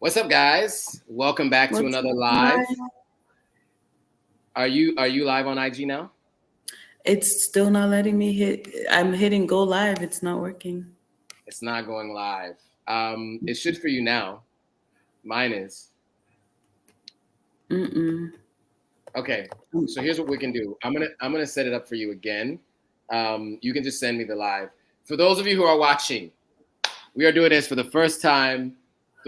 What's up, guys? Welcome back to another live. Are you live on IG now? It's still not letting me hit. I'm hitting go live. It's not working. It's not going live. It should for you now. Mine is. Okay, so here's what we can do. I'm gonna set it up for you again. You can just send me the live. For those of you who are watching, we are doing this for the first time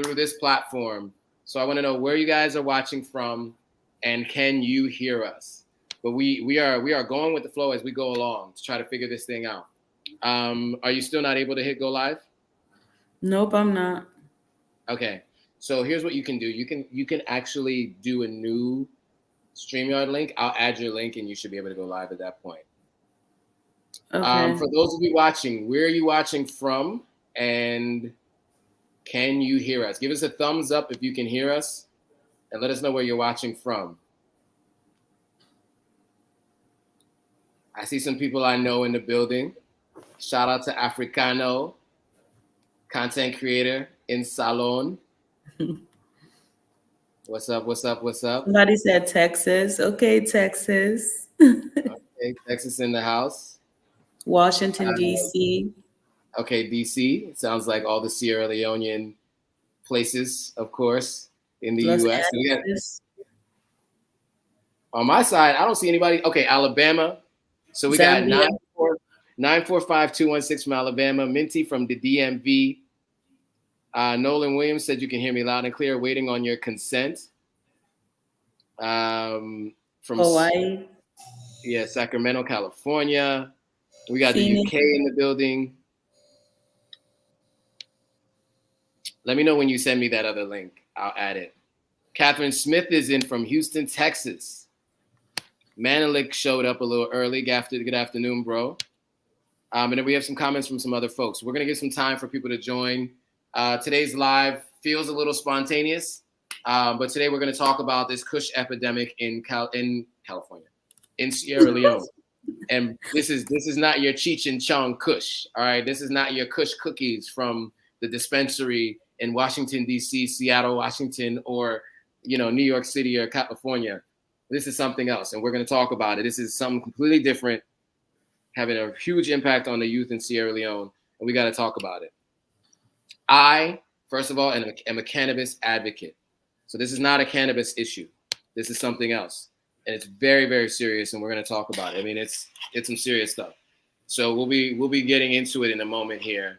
through this platform. So I want to know where you guys are watching from, and can you hear us? But we are going with the flow as we go along to try to figure this thing out. Are you still not able to hit go live? Nope, I'm not. Okay, so here's what you can do. You can actually do a new StreamYard link. I'll add your link, and you should be able to go live at that point. Okay. For those of you watching, where are you watching from, and can you hear us? Give us a thumbs up if you can hear us, and let us know where you're watching from. I see some people I know in the building. Shout out to Africano, content creator in Salon. What's up, what's up, what's up? Somebody said Texas. Okay, Texas. Okay, Texas in the house. Washington, D.C. Okay, D.C. It sounds like all the Sierra Leonean places, of course, in the U.S. On my side, I don't see anybody. Okay, Alabama. So we Zambia. got 945-216 from Alabama. Minty from the DMV. Nolan Williams said you can hear me loud and clear. Waiting on your consent. From Hawaii. Yeah, Sacramento, California. We got Phoenix. The UK in the building. Let me know when you send me that other link. I'll add it. Catherine Smith is in from Houston, Texas. Manelik showed up a little early. Good afternoon, bro. And then we have some comments from some other folks. We're going to give some time for people to join. Today's live feels a little spontaneous, but today we're going to talk about this Kush epidemic in California, in Sierra Leone. And this is not your Cheech and Chong Kush, all right? This is not your Kush cookies from the dispensary in Washington, D.C., Seattle, Washington, or New York City or California. This is something else, and we're going to talk about it. This is something completely different, having a huge impact on the youth in Sierra Leone, and we got to talk about it. I, first of all, am a cannabis advocate. So this is not a cannabis issue. This is something else, and it's very, very serious, and we're going to talk about it. I mean, it's some serious stuff. So we'll be getting into it in a moment here.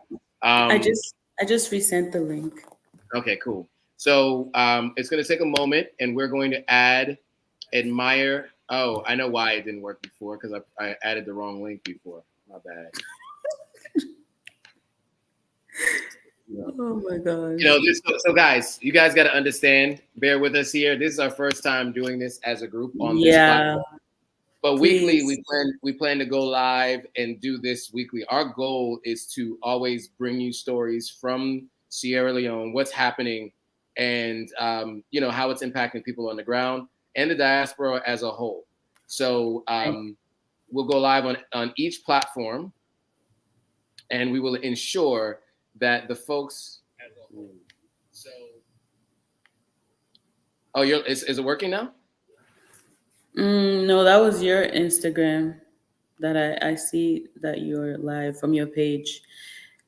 I just resent the link. Okay, cool. So it's going to take a moment, and we're going to add admire. Oh, I know why it didn't work before, because I added the wrong link before. My bad. Oh my God. So guys, you guys got to understand. Bear with us here. This is our first time doing this as a group on this platform. But please. Weekly, we plan to go live and do this weekly. Our goal is to always bring you stories from Sierra Leone, what's happening, and how it's impacting people on the ground and the diaspora as a whole. So we'll go live on each platform, and we will ensure that the folks as a whole. So, is it working now? No, that was your Instagram that I see that you're live from your page,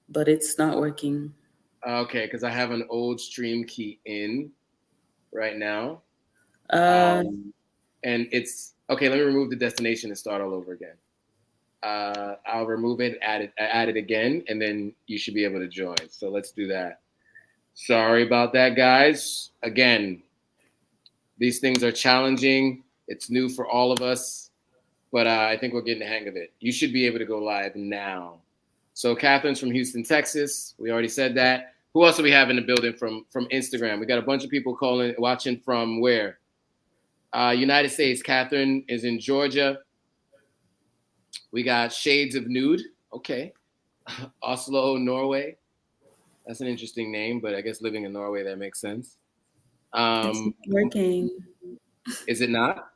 but it's not working. Okay, because I have an old stream key in right now. And it's okay. Let me remove the destination and start all over again. I'll remove it, add it again, and then you should be able to join. So let's do that. Sorry about that, guys. Again, these things are challenging. It's new for all of us, but I think we're getting the hang of it. You should be able to go live now. So Catherine's from Houston, Texas. We already said that. Who else do we have in the building from Instagram? We got a bunch of people watching from where? United States. Catherine is in Georgia. We got Shades of Nude. Okay. Oslo, Norway. That's an interesting name, but I guess living in Norway, that makes sense. It's not working. Is it not?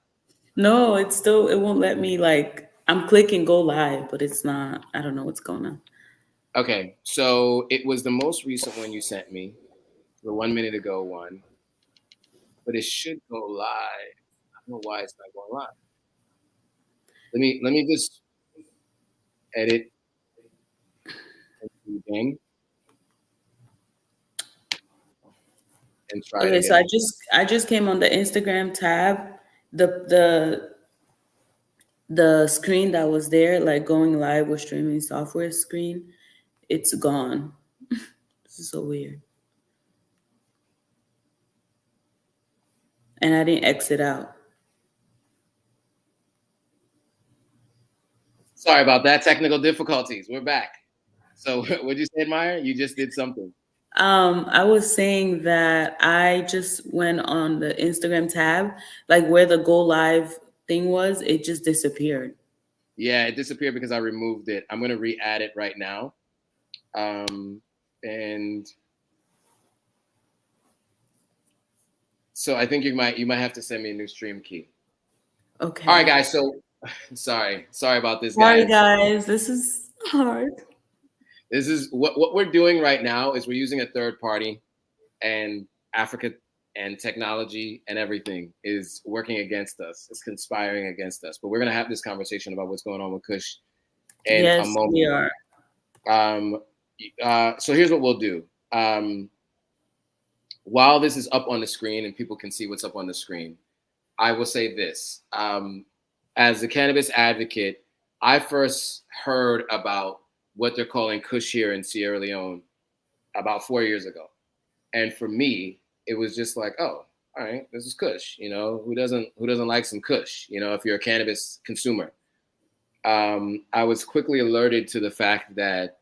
No, it won't let me, I'm clicking go live, but it's not. I don't know what's going on. Okay. So it was the most recent one you sent me. the 1 minute ago one, but it should go live. I don't know why it's not going live. Let me just edit again and try it Okay, so again. I just came on the Instagram tab. The screen that was there, like going live with streaming software screen, it's gone. This is so weird. And I didn't exit out. Sorry about that. Technical difficulties. We're back. So what'd you say, Meyer? You just did something. I was saying that I just went on the Instagram tab, like where the go live thing was, it just disappeared. Yeah, it disappeared because I removed it. I'm gonna re-add it right now. And so I think you might have to send me a new stream key. Okay. All right, guys. So sorry about this, Sorry, guys. guys. This is hard. This is what we're doing right now is we're using a third party, and Africa and technology and everything is working against us. It's conspiring against us. But we're gonna have this conversation about what's going on with Kush in a Yes, moment. we are. So here's what we'll do. While this is up on the screen and people can see what's up on the screen, I will say this. As a cannabis advocate, I first heard about what they're calling Kush here in Sierra Leone about 4 years ago. And for me, it was just like, oh, all right, this is Kush. You know, who doesn't like some Kush? You know, if you're a cannabis consumer. I was quickly alerted to the fact that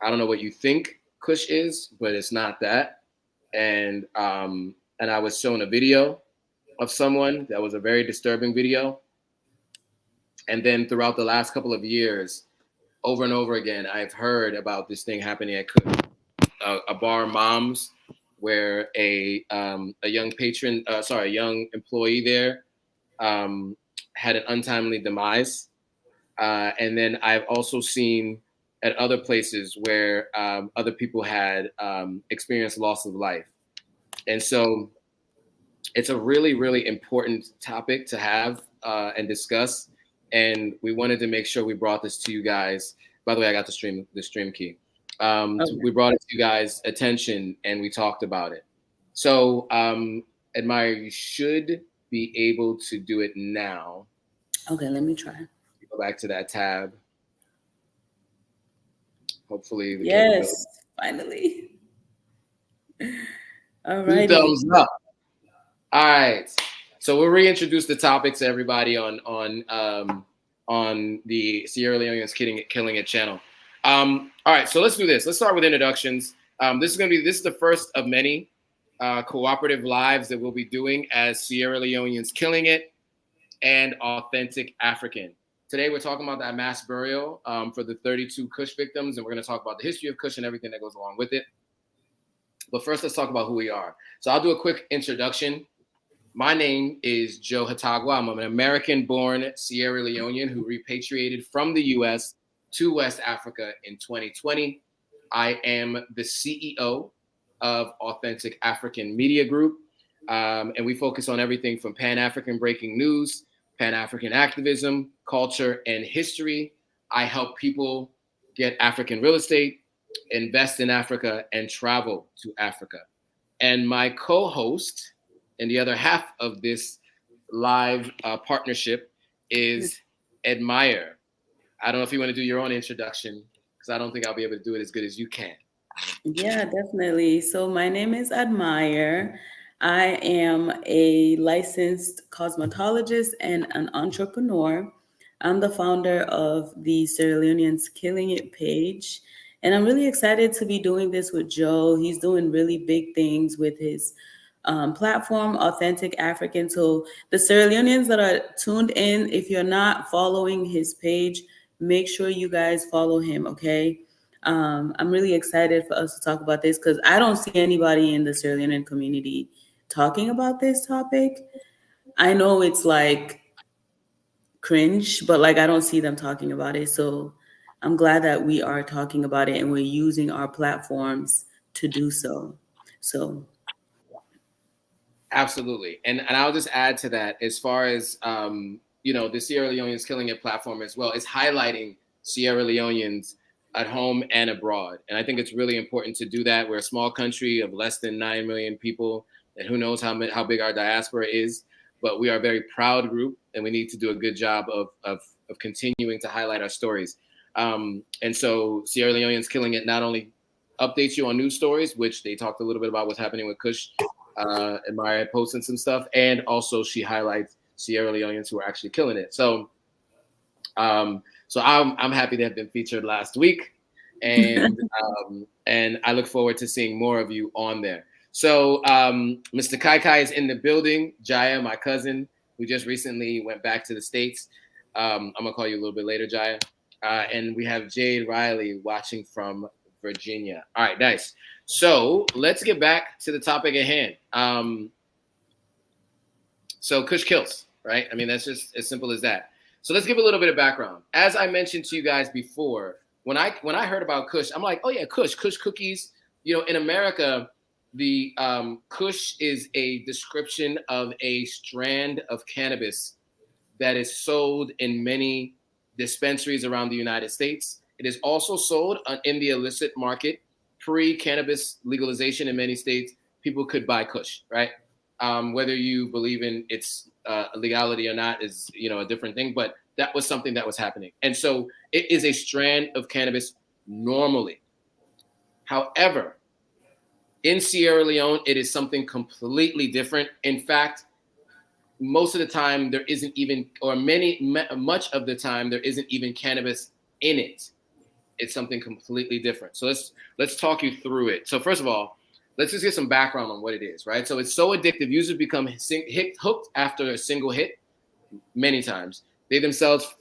I don't know what you think Kush is, but it's not that. And I was shown a video of someone that was a very disturbing video. And then throughout the last couple of years, over and over again, I've heard about this thing happening at a bar, Moms, where a young a young employee there had an untimely demise. And then I've also seen at other places where other people had experienced loss of life. And so it's a really, really important topic to have and discuss. And we wanted to make sure we brought this to you guys. By the way, I got the stream key. Okay. We brought it to you guys' attention and we talked about it. So, Admire, you should be able to do it now. Okay, let me try. Go back to that tab. Hopefully, the Yes, finally. All 2 righty. thumbs up. All right. So we'll reintroduce the topic to everybody on the Sierra Leoneans Killing It channel. All right. So let's do this. Let's start with introductions. This is the first of many cooperative lives that we'll be doing as Sierra Leoneans Killing It and Authentic African. Today we're talking about that mass burial for the 32 Kush victims, and we're going to talk about the history of Kush and everything that goes along with it. But first, let's talk about who we are. So I'll do a quick introduction. My name is Joe Hotagua. I'm an American-born Sierra Leonean who repatriated from the U.S. to West Africa in 2020. I am the CEO of Authentic African Media Group, and we focus on everything from Pan-African breaking news, Pan-African activism, culture, and history. I help people get African real estate, invest in Africa, and travel to Africa. And my co-host and the other half of this live partnership is Admire. I don't know if you want to do your own introduction because I don't think I'll be able to do it as good as you can. Yeah, definitely. So my name is Admire. I am a licensed cosmetologist and an entrepreneur. I'm the founder of the Sierra Leoneans Killing It page. And I'm really excited to be doing this with Joe. He's doing really big things with his platform, Authentic African. So the Sierra Leoneans that are tuned in, if you're not following his page, make sure you guys follow him, okay? I'm really excited for us to talk about this because I don't see anybody in the Sierra Leonean community talking about this topic. I know it's like cringe, but like I don't see them talking about it. So I'm glad that we are talking about it and we're using our platforms to do so. So Absolutely. And I'll just add to that as far as, the Sierra Leoneans Killing It platform as well, is highlighting Sierra Leoneans at home and abroad. And I think it's really important to do that. We're a small country of less than 9 million people, and who knows how big our diaspora is, but we are a very proud group, and we need to do a good job of continuing to highlight our stories. And so Sierra Leoneans Killing It not only updates you on news stories, which they talked a little bit about what's happening with Kush and Maya posting some stuff, and also she highlights Sierra Leoneans who are actually killing it. So, I'm happy to have been featured last week, and I look forward to seeing more of you on there. So, Mr. Kai Kai is in the building. Jaya, my cousin, who just recently went back to the States. I'm gonna call you a little bit later, Jaya. And we have Jade Riley watching from Virginia. All right, nice. So let's get back to the topic at hand. So Kush kills, right? I mean, that's just as simple as that. So let's give a little bit of background. As I mentioned to you guys before, when I heard about Kush, I'm like, oh yeah, Kush cookies. In America, the Kush is a description of a strand of cannabis that is sold in many dispensaries around the United States. It is also sold in the illicit market. Pre-cannabis legalization in many states, people could buy Kush, right? Whether you believe in its legality or not is, a different thing. But that was something that was happening, and so it is a strand of cannabis normally. However, in Sierra Leone, it is something completely different. In fact, most of the time there isn't even, or much of the time there isn't even cannabis in it. It's something completely different. So let's talk you through it. So first of all, let's just get some background on what it is, right? So it's so addictive, users become hooked after a single hit many times. They themselves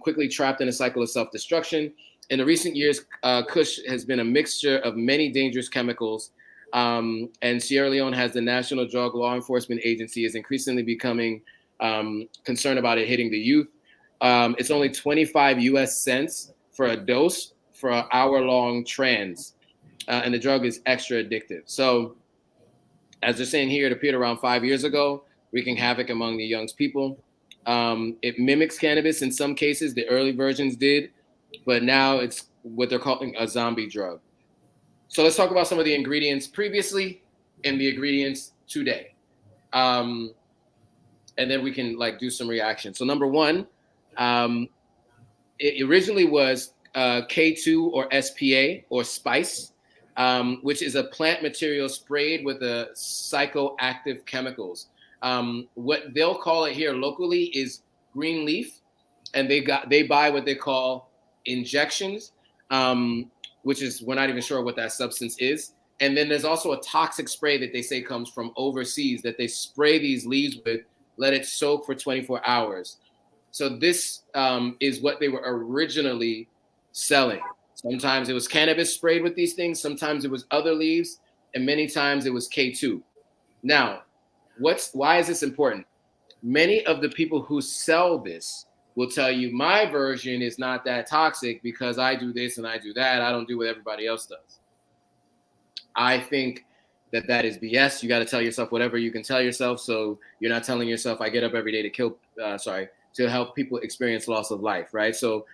quickly trapped in a cycle of self-destruction. In the recent years, Kush has been a mixture of many dangerous chemicals, and Sierra Leone has the National Drug Law Enforcement Agency is increasingly becoming concerned about it hitting the youth. It's only 25 US cents for a dose for an hour-long trance, and the drug is extra addictive. So, as they're saying here, it appeared around 5 years ago, wreaking havoc among the young people. It mimics cannabis in some cases. The early versions did, but now it's what they're calling a zombie drug. So let's talk about some of the ingredients previously and the ingredients today. And then we can do some reaction. So number one, it originally was K2 or SPA or spice, which is a plant material sprayed with a psychoactive chemicals. What they'll call it here locally is green leaf, and they buy what they call injections, which is, we're not even sure what that substance is. And then there's also a toxic spray that they say comes from overseas that they spray these leaves with, let it soak for 24 hours. So this is what they were originally selling. Sometimes it was cannabis sprayed with these things. Sometimes it was other leaves, and many times it was K2. Now, why is this important? Many of the people who sell this will tell you my version is not that toxic because I do this and I do that. I don't do what everybody else does. I think that is BS. You got to tell yourself whatever you can tell yourself. So you're not telling yourself I get up every day to help people experience loss of life, right? So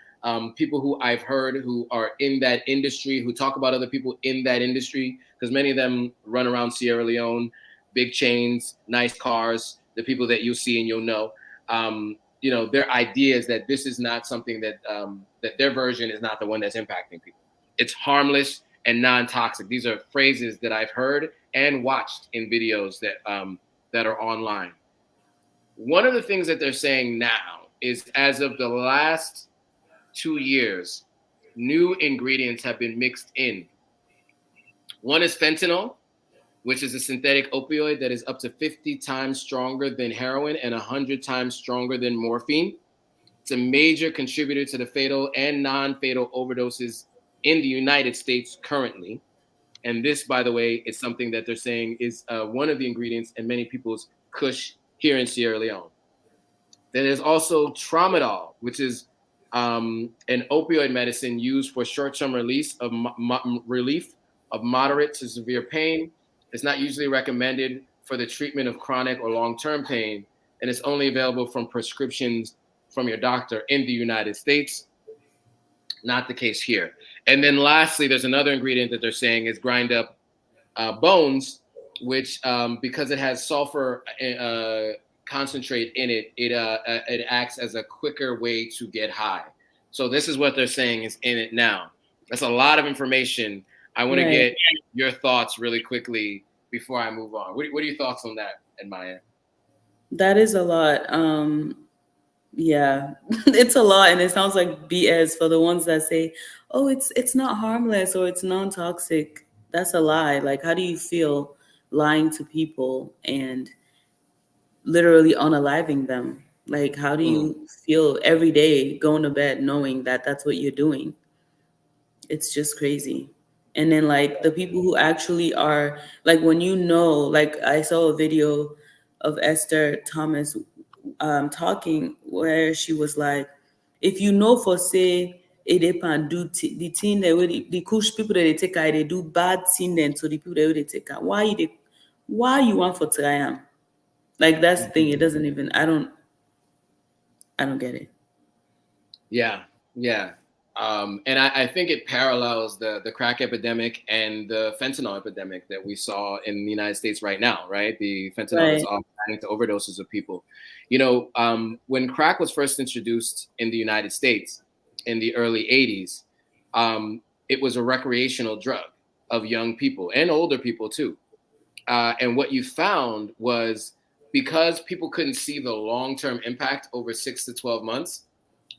people who I've heard who are in that industry, who talk about other people in that industry, because many of them run around Sierra Leone, big chains, nice cars, the people that you'll see and you'll know. Their idea is that this is not something that that their version is not the one that's impacting people. It's harmless and non-toxic. These are phrases that I've heard and watched in videos that are online. One of the things that they're saying now is, as of the last 2 years, new ingredients have been mixed in. One is fentanyl, which is a synthetic opioid that is up to 50 times stronger than heroin and 100 times stronger than morphine. It's a major contributor to the fatal and non-fatal overdoses in the United States currently. And this, by the way, is something that they're saying is one of the ingredients in many people's Kush here in Sierra Leone. Then there's also tramadol, which is an opioid medicine used for short-term relief of moderate to severe pain. It's not usually recommended for the treatment of chronic or long-term pain, and it's only available from prescriptions from your doctor in the United States. Not the case here. And then lastly, there's another ingredient that they're saying is grind up bones, which because it has sulfur concentrate in it, it acts as a quicker way to get high. So this is what they're saying is in it now. That's a lot of information. I want to Right. get your thoughts really quickly before I move on. What are your thoughts on that, Maya? That is a lot. Yeah, it's a lot, and it sounds like BS for the ones that say, "Oh, it's not harmless or it's non-toxic." That's a lie. Like, how do you feel lying to people and literally unaliving them? Like, how do Mm, you feel every day going to bed knowing that that's what you're doing? It's just crazy. And then like the people who actually are like when you know, like I saw a video of Esther Thomas talking where she was like, if you know for say it depend do the thing that the Kush people that they take out, they do bad thing then to the people that they take out. Why you want for try 'em? Like that's the thing. It doesn't even I don't get it. yeah, yeah. And I think it parallels the crack epidemic and the fentanyl epidemic that we saw in the United States right now, right? The fentanyl that's Right, adding to overdoses of people. When crack was first introduced in the United States in the early 80s, it was a recreational drug of young people and older people too. And what you found was because people couldn't see the long-term impact over 6 to 12 months,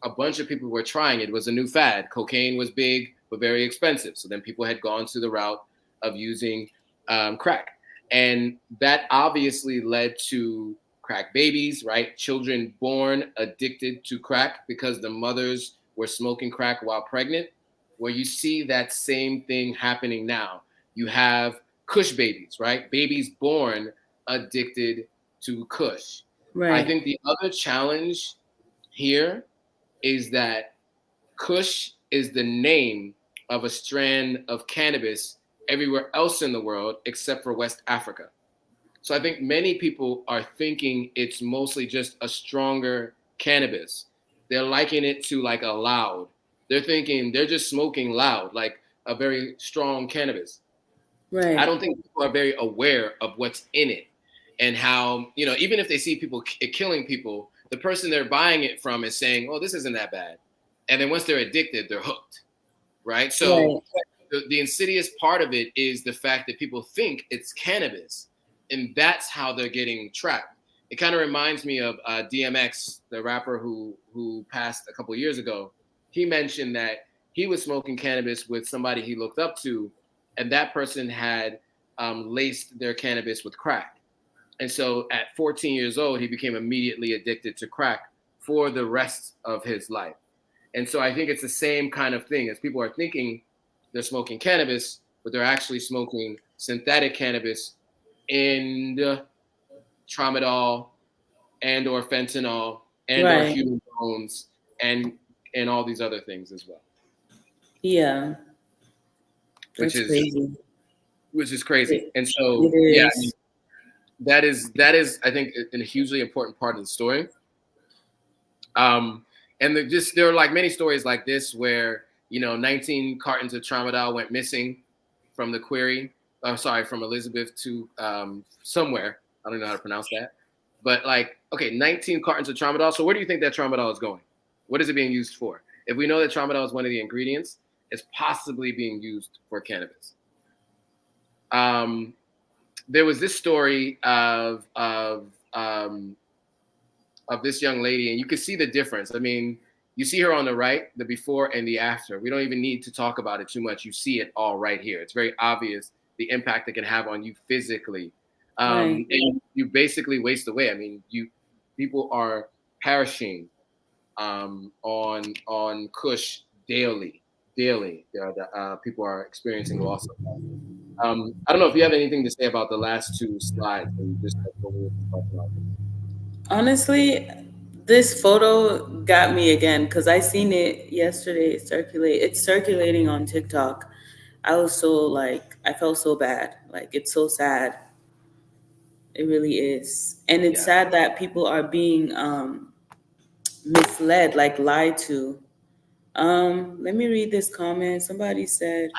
a bunch of people were trying it. It was a new fad. Cocaine was big, but very expensive. So then people had gone to the route of using crack. And that obviously led to crack babies, right? Children born addicted to crack because the mothers were smoking crack while pregnant, where you see that same thing happening now. You have Kush babies, right? Babies born addicted to Kush. I right, think the other challenge here is that Kush is the name of a strand of cannabis everywhere else in the world except for West Africa. So I think many people are thinking it's mostly just a stronger cannabis. They're likening it to like a loud. They're thinking they're just smoking loud, like a very strong cannabis. I right, don't think people are very aware of what's in it and how, even if they see people killing people, the person they're buying it from is saying, oh, this isn't that bad. And then once they're addicted, they're hooked, right? So right, the insidious part of it is the fact that people think it's cannabis, and that's how they're getting trapped. It kind of reminds me of DMX, the rapper who passed a couple of years ago. He mentioned that he was smoking cannabis with somebody he looked up to, and that person had laced their cannabis with crack. And so at 14 years old, he became immediately addicted to crack for the rest of his life. And so I think it's the same kind of thing as people are thinking they're smoking cannabis, but they're actually smoking synthetic cannabis and tramadol and or fentanyl and or right. human bones and all these other things as well, Yeah, which that's is crazy. which is crazy. It, And it so yeah, I mean, is. that is I think a hugely important part of the story. And there are like many stories like this where 19 cartons of tramadol went missing from the query. Sorry, from Elizabeth to somewhere. I don't know how to pronounce that. But like, okay, 19 cartons of tramadol. So where do you think that tramadol is going? What is it being used for? If we know that tramadol is one of the ingredients, it's possibly being used for cannabis. Um, there was this story of this young lady, and you can see the difference. I mean, you see her on the right, the before and the after. We don't even need to talk about it too much. You see it all right here. It's very obvious the impact it can have on you physically. Right. And you basically waste away. I mean, people are perishing on Kush daily. Daily, people are experiencing loss of life. I don't know if you have anything to say about the last two slides. Or you just what we were talking about. Honestly, this photo got me again because I seen it yesterday circulate. It's circulating on TikTok. I was so like, I felt so bad. Like, it's so sad. It really is. And it's Yeah. sad that people are being misled, like lied to. Let me read this comment. Somebody said,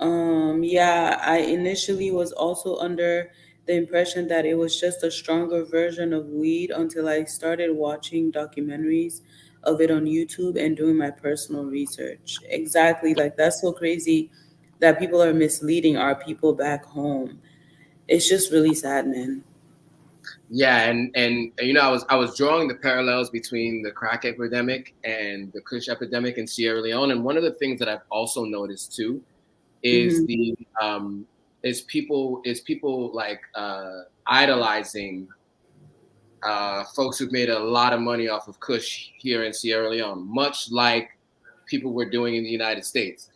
yeah, I initially was also under the impression that it was just a stronger version of weed until I started watching documentaries of it on YouTube and doing my personal research. Exactly. Like, that's so crazy that people are misleading our people back home. It's just really sad, man. Yeah, and you know, I was drawing the parallels between the crack epidemic and the Kush epidemic in Sierra Leone, and one of the things that I've also noticed too is Hmm. the is people like idolizing folks who've made a lot of money off of Kush here in Sierra Leone, much like people were doing in the United States.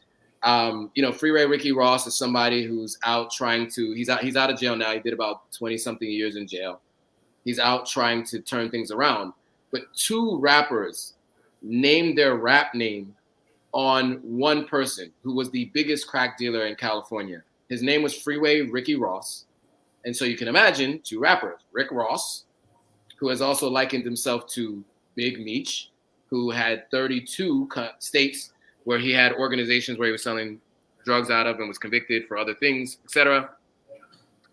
You know, Freeway Ricky Ross is somebody who's out trying to. He's out of jail now. He did about 20 something years in jail. He's out trying to turn things around. But two rappers named their rap name on one person who was the biggest crack dealer in California. His name was Freeway Ricky Ross. And so you can imagine two rappers, Rick Ross, who has also likened himself to Big Meech, who had 32 states where he had organizations where he was selling drugs out of and was convicted for other things, etc.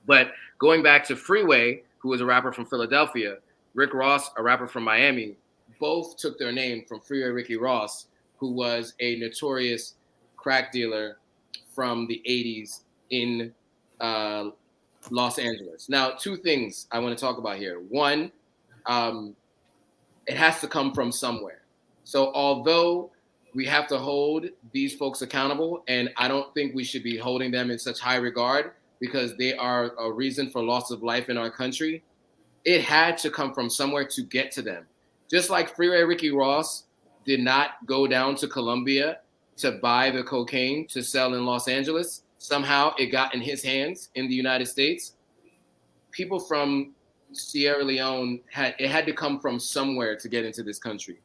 But going back to Freeway, who was a rapper from Philadelphia, Rick Ross, a rapper from Miami, both took their name from Freeway Ricky Ross, who was a notorious crack dealer from the 80s in uh, Los Angeles. Now, two things I want to talk about here. One, um, it has to come from somewhere. So, although we have to hold these folks accountable, and I don't think we should be holding them in such high regard because they are a reason for loss of life in our country, it had to come from somewhere to get to them. Just like Freeway Ricky Ross did not go down to Colombia to buy the cocaine to sell in Los Angeles, somehow it got in his hands in the United States. People from Sierra Leone had to come from somewhere to get into this country.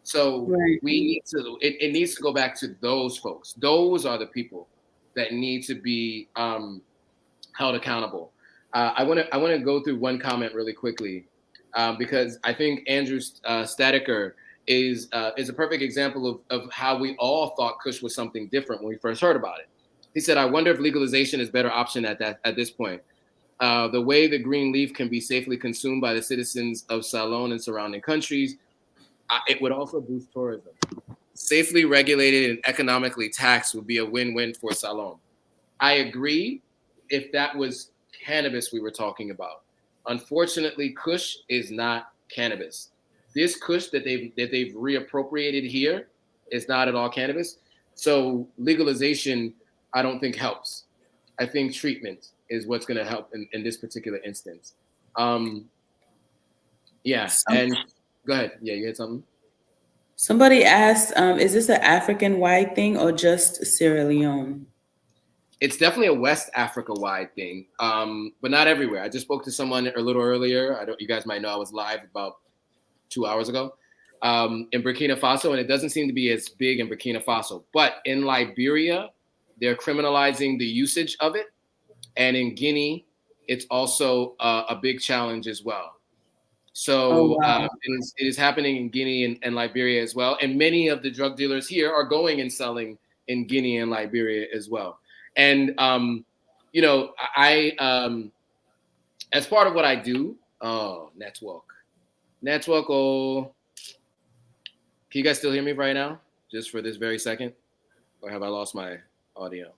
So Right. we need to it needs to go back to those folks. Those are the people that need to be held accountable. I want to go through one comment really quickly because I think Andrew Statiker is a perfect example of how we all thought Kush was something different when we first heard about it. He said, "I wonder if legalization is a better option at this point. The way the green leaf can be safely consumed by the citizens of Salon and surrounding countries, it would also boost tourism. Safely regulated and economically taxed would be a win-win for Salon." I agree if that was cannabis we were talking about. Unfortunately, Kush is not cannabis. This Kush that they've reappropriated here is not at all cannabis. So legalization, I don't think helps. I think treatment is what's going to help in this particular instance. Um, yeah, Some, and go ahead. Yeah, you had something. somebody asked, is this an African wide thing or just Sierra Leone? It's definitely a West Africa wide thing, but not everywhere. I just spoke to someone a little earlier. I don't. You guys might know I was live about 2 hours ago in Burkina Faso, and it doesn't seem to be as big in Burkina Faso. But in Liberia, they're criminalizing the usage of it, and in Guinea, it's also a big challenge as well. Oh, So wow. it is happening in Guinea and Liberia as well. And many of the drug dealers here are going and selling in Guinea and Liberia as well. And you know, as part of what I do, oh, network. Oh, can you guys still hear me right now? Just for this very second, or have I lost my audio?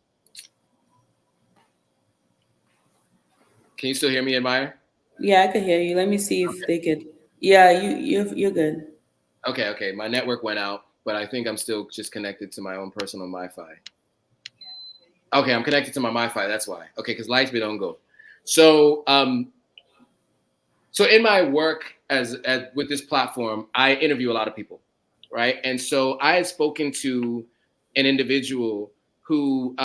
Can you still hear me, Admire? Yeah, I could hear you. Let me see if they could. Yeah, you're good. Okay. My network went out, but I think I'm still just connected to my own personal Wi-Fi. Okay, I'm connected to my Wi-Fi. That's why. Okay, because lights be don't go. So, so in my work as with this platform, I interview a lot of people, right? And so I had spoken to an individual who,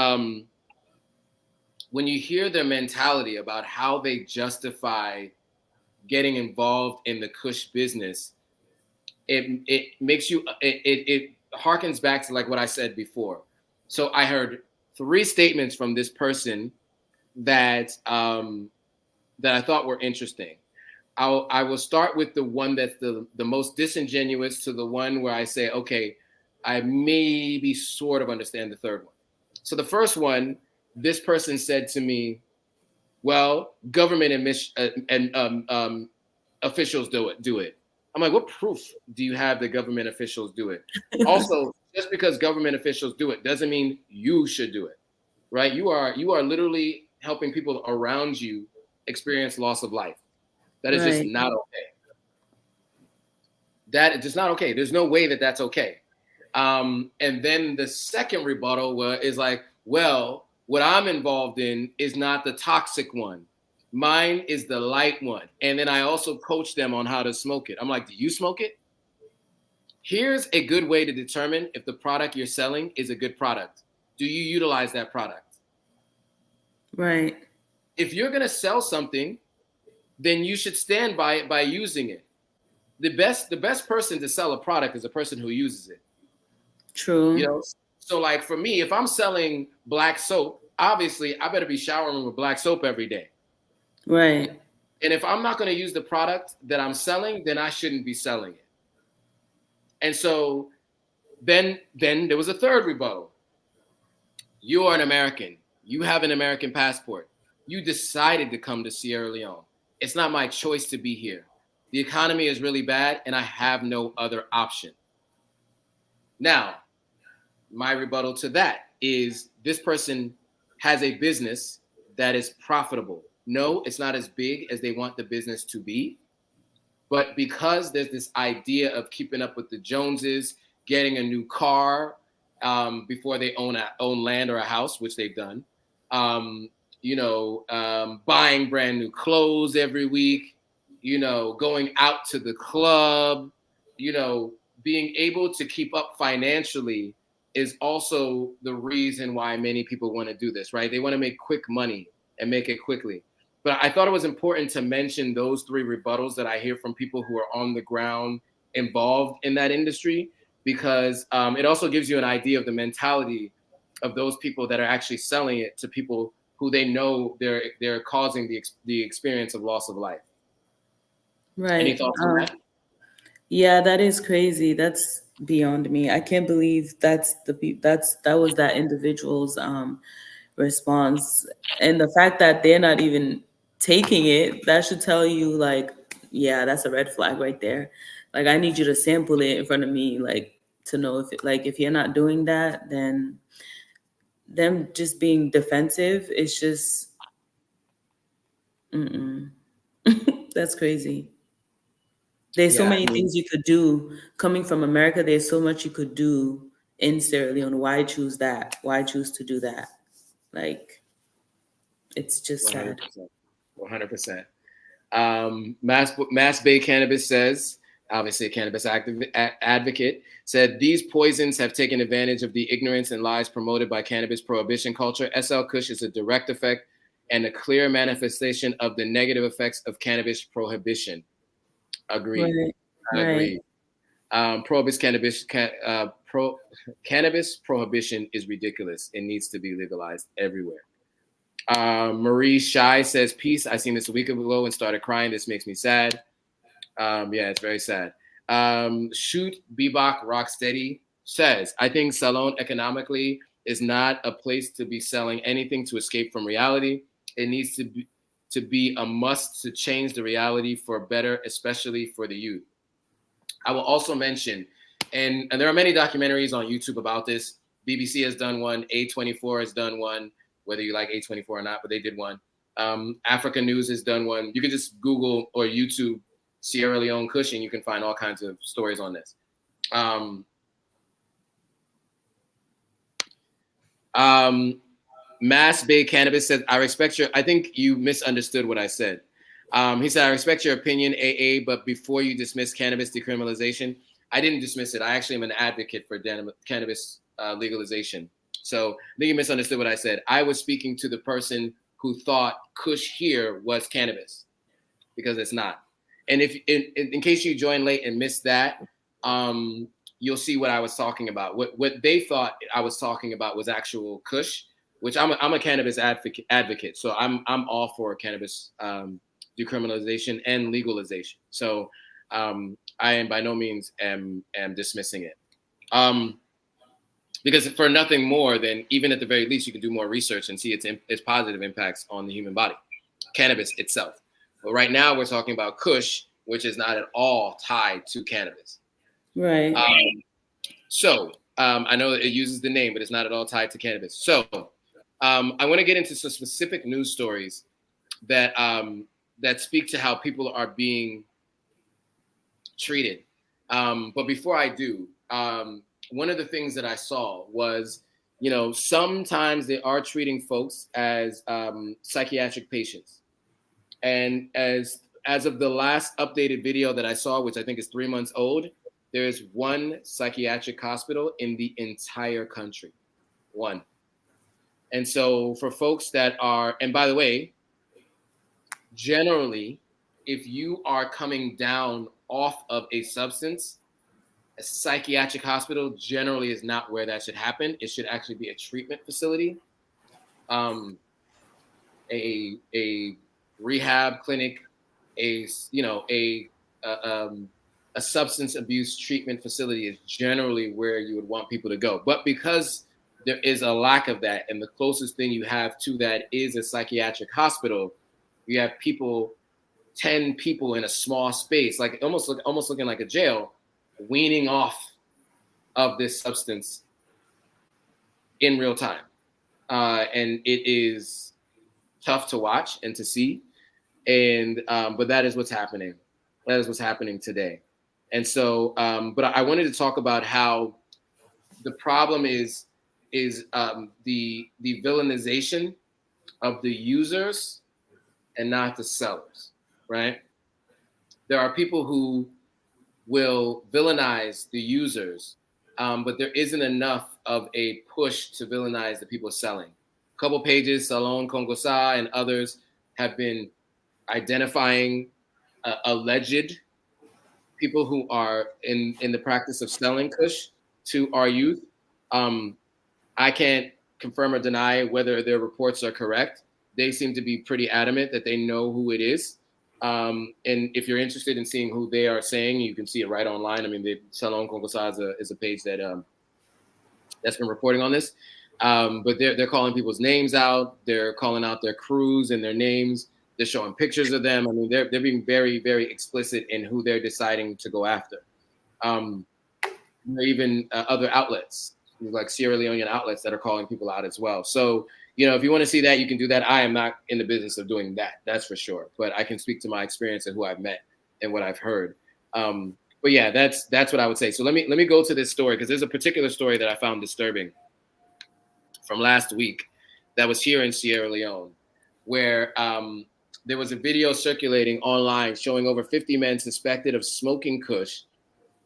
when you hear their mentality about how they justify getting involved in the Kush business, it makes you it harkens back to like what I said before. So I heard 3 statements from this person that that I thought were interesting. I will start with the one that's the most disingenuous to the one where I say, okay, I maybe sort of understand the third one. So the first one, this person said to me, well, government and officials do it. I'm like, what proof do you have that government officials do it? Also, just because government officials do it doesn't mean you should do it, right? You are literally helping people around you experience loss of life. That is just Right. not okay. That is just not okay. There's no way that that's okay. And then the second rebuttal is like, well, what I'm involved in is not the toxic one. Mine is the light one. And then I also coach them on how to smoke it. I'm like, do you smoke it? Here's a good way to determine if the product you're selling is a good product. Do you utilize that product? Right. If you're going to sell something, then you should stand by it by using it. The best person to sell a product is a person who uses it. True. You know, so like for me, if I'm selling black soap, obviously I better be showering with black soap every day. Right. And if I'm not going to use the product that I'm selling, then I shouldn't be selling it. And so then there was a third rebuttal. You are an American. You have an American passport. You decided to come to Sierra Leone. It's not my choice to be here. The economy is really bad and I have no other option. Now, my rebuttal to that is this person has a business that is profitable. No, it's not as big as they want the business to be. But because there's this idea of keeping up with the Joneses, getting a new car before they own land or a house, which they've done, buying brand new clothes every week, going out to the club, being able to keep up financially is also the reason why many people want to do this, right? They want to make quick money and make it quickly. But I thought it was important to mention those 3 rebuttals that I hear from people who are on the ground involved in that industry, because it also gives you an idea of the mentality of those people that are actually selling it to people who they know they're causing the experience of loss of life. Any Right. thoughts on that? Yeah, that is crazy. That's beyond me. I can't believe that was that individual's response, and the fact that they're not even taking it, that should tell you, like, yeah, that's a red flag right there. Like, I need you to sample it in front of me, like, to know if you're not doing that, then them just being defensive is just mm-mm. That's crazy. There's so Yeah, many I mean, things you could do coming from America. There's so much you could do in Sierra Leone. Why choose that? Why choose to do that? Like, it's just sad. 100%. 100%. Mass Bay Cannabis says, obviously a cannabis advocate, said these poisons have taken advantage of the ignorance and lies promoted by cannabis prohibition culture. SL Kush is a direct effect and a clear manifestation of the negative effects of cannabis prohibition. Agreed. Right. Right. Agreed. Cannabis prohibition is ridiculous. It needs to be legalized everywhere. Marie Shy says, peace. I seen this a week ago and started crying. This makes me sad. Yeah, it's very sad. Shoot Bebop Rocksteady says, I think Salon economically is not a place to be selling anything to escape from reality. It needs to be a must to change the reality for better, especially for the youth. I will also mention, and there are many documentaries on YouTube about this. BBC has done one. A24 has done one, whether you like A24 or not, but they did one. Africa News has done one. You can just Google or YouTube Sierra Leone Kush, and you can find all kinds of stories on this. Mass Bay Cannabis says, I think you misunderstood what I said. He said, I respect your opinion, AA, but before you dismiss cannabis decriminalization, I didn't dismiss it. I actually am an advocate for cannabis legalization. So I think you misunderstood what I said. I was speaking to the person who thought Kush here was cannabis, because it's not. And if in case you joined late and missed that, you'll see what I was talking about. What they thought I was talking about was actual Kush, which I'm a cannabis advocate. So I'm all for cannabis decriminalization and legalization. So I am by no means am dismissing it. Because for nothing more than, even at the very least, you can do more research and see its positive impacts on the human body, cannabis itself. But right now we're talking about Kush, which is not at all tied to cannabis. Right. So I know that it uses the name, but it's not at all tied to cannabis. So I want to get into some specific news stories that that speak to how people are being treated. But before I do, one of the things that I saw was, sometimes they are treating folks as psychiatric patients. And as of the last updated video that I saw, which I think is 3 months old, there's one psychiatric hospital in the entire country. One. And so for folks that are, and by the way, generally, if you are coming down off of a substance, a psychiatric hospital generally is not where that should happen. It should actually be a treatment facility, a rehab clinic, a substance abuse treatment facility is generally where you would want people to go. But because there is a lack of that, and the closest thing you have to that is a psychiatric hospital, you have 10 people in a small space, like almost looking like a jail, weaning off of this substance in real time. And it is tough to watch and to see. And but that is what's happening. That is what's happening today. And so, but I wanted to talk about how the problem is the villainization of the users and not the sellers, right? There are people who will villainize the users, but there isn't enough of a push to villainize the people selling. A couple pages, Salon Congosa and others, have been identifying alleged people who are in the practice of selling Kush to our youth. I can't confirm or deny whether their reports are correct. They seem to be pretty adamant that they know who it is. And if you're interested in seeing who they are saying, you can see it right online. I mean, Salon Congosa is a page that that's been reporting on this. But they're calling people's names out. They're calling out their crews and their names. They're showing pictures of them. I mean, they're being very, very explicit in who they're deciding to go after. Even other outlets, like Sierra Leonean outlets, that are calling people out as well. So, if you want to see that, you can do that. I am not in the business of doing that. That's for sure. But I can speak to my experience and who I've met and what I've heard. But yeah, that's what I would say. So let me go to this story, because there's a particular story that I found disturbing from last week that was here in Sierra Leone, where there was a video circulating online showing over 50 men suspected of smoking Kush,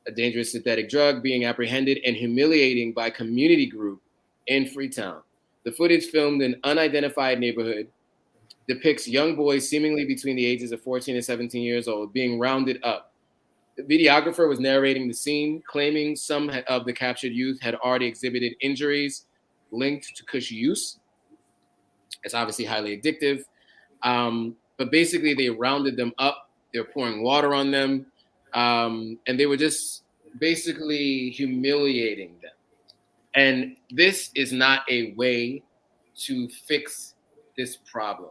a dangerous synthetic drug, being apprehended and humiliating by community group in Freetown. The footage, filmed in unidentified neighborhood, depicts young boys seemingly between the ages of 14 and 17 years old being rounded up. The videographer was narrating the scene, claiming some of the captured youth had already exhibited injuries linked to Kush use. It's obviously highly addictive. But basically, they rounded them up. They were pouring water on them. And they were just basically humiliating them. And this is not a way to fix this problem.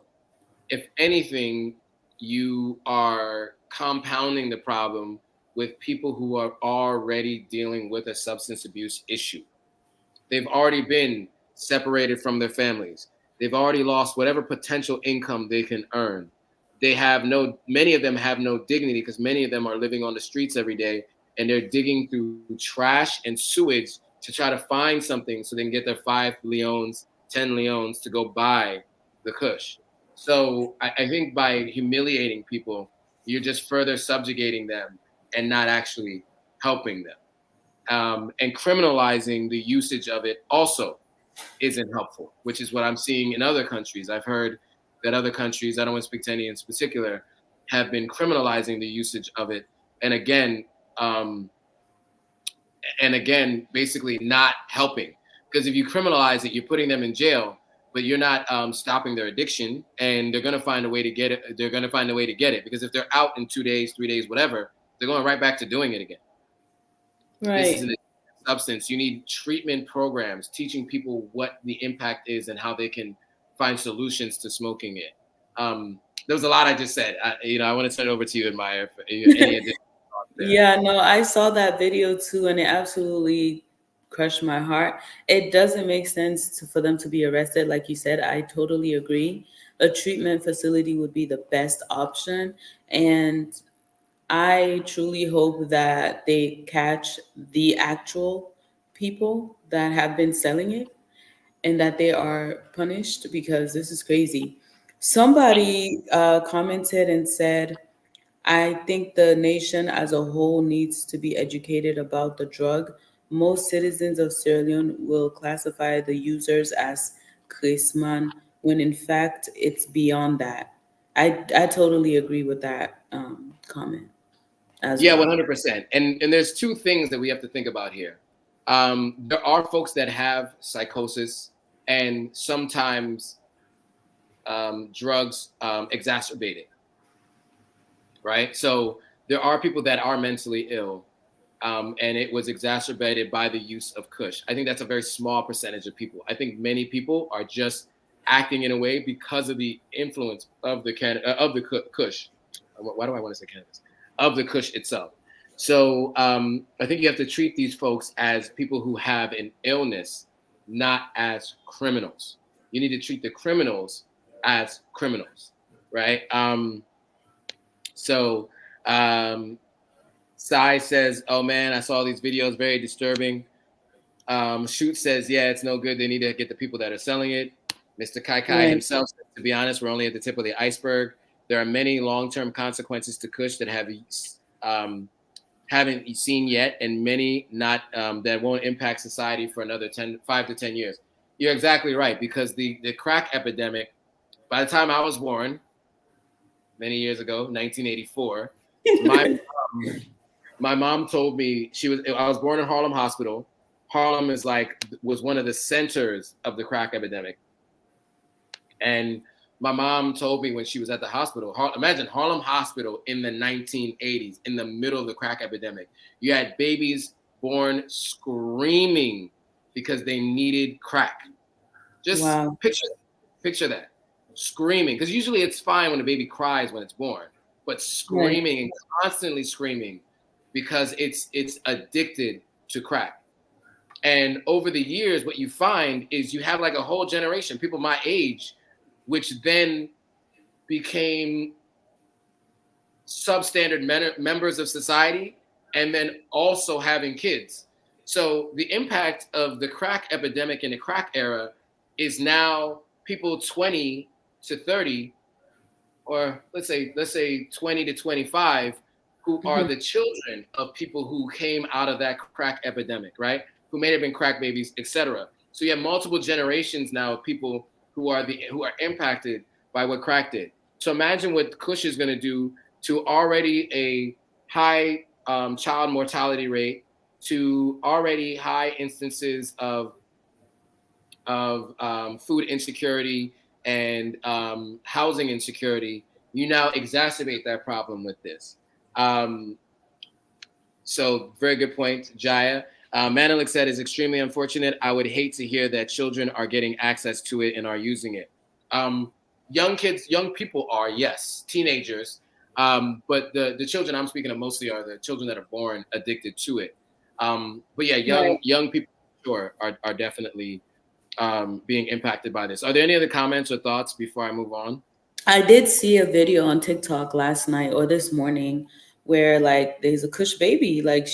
If anything, you are compounding the problem with people who are already dealing with a substance abuse issue. They've already been separated from their families. They've already lost whatever potential income they can earn. Many of them have no dignity, because many of them are living on the streets every day, and they're digging through trash and sewage to try to find something so they can get their 5 leones, 10 leones to go buy the Kush. So I think by humiliating people, you're just further subjugating them and not actually helping them. And criminalizing the usage of it also isn't helpful, which is what I'm seeing in other countries. I've heard that other countries, I don't want to speak to any in particular, have been criminalizing the usage of it. And again, and again, basically not helping. Because if you criminalize it, you're putting them in jail, but you're not stopping their addiction, and they're going to find a way to get it. They're going to find a way to get it, because if they're out in 2 days, 3 days, whatever, they're going right back to doing it again. This is Right. an substance. You need treatment programs teaching people what the impact is and how they can find solutions to smoking it. There was a lot I just said. I want to turn it over to you, Admire, for any additional thoughts there. Yeah, no, I saw that video too, and it absolutely crushed my heart. It doesn't make sense for them to be arrested, like you said. I totally agree. A treatment facility would be the best option, and I truly hope that they catch the actual people that have been selling it and that they are punished because this is crazy. Somebody commented and said, I think the nation as a whole needs to be educated about the drug. Most citizens of Sierra Leone will classify the users as Chrisman when in fact it's beyond that. I totally agree with that comment as Yeah, well. 100%. And there's two things that we have to think about here. There are folks that have psychosis, and sometimes drugs exacerbate it, right? So there are people that are mentally ill, and it was exacerbated by the use of Kush. I think that's a very small percentage of people. I think many people are just acting in a way because of the influence of the Kush. Why do I want to say cannabis? Of the Kush itself. So I think you have to treat these folks as people who have an illness, not as criminals. You need to treat the criminals as criminals, right? So Sai says, "Oh man, I saw these videos, very disturbing." Shoot says, "Yeah, it's no good. They need to get the people that are selling it." Mr. Kai Kai Right. himself says, "To be honest, we're only at the tip of the iceberg. There are many long-term consequences to Kush that haven't seen yet, and many not that won't impact society for another 5 to 10 years." You're exactly right, because the crack epidemic, by the time I was born, many years ago, 1984, my my mom told me I was born in Harlem Hospital. Harlem was one of the centers of the crack epidemic. And my mom told me when she was at the hospital, imagine Harlem Hospital in the 1980s, in the middle of the crack epidemic. You had babies born screaming because they needed crack. Just Wow. picture that. Screaming. Because usually it's fine when a baby cries when it's born, but Right. screaming and constantly screaming because it's addicted to crack. And over the years, what you find is you have like a whole generation, people my age, which then became substandard members of society, and then also having kids. So the impact of the crack epidemic in the crack era is now people 20 to 30, or let's say 20 to 25, who are Mhm. the children of people who came out of that crack epidemic, right? Who may have been crack babies, etc. So you have multiple generations now of people who are impacted by what crack did. So imagine what Kush is going to do to already a high child mortality rate, to already high instances of food insecurity and housing insecurity. You now exacerbate that problem with this. Um, so very good point, Jaya. Manelik said, "Is extremely unfortunate. I would hate to hear that children are getting access to it and are using it." Young kids, young people are, yes, teenagers, but the children I'm speaking of mostly are the children that are born addicted to it. But yeah, Right. young people, sure, are definitely being impacted by this. Are there any other comments or thoughts before I move on? I did see a video on TikTok last night or this morning where like there's a Kush baby. Like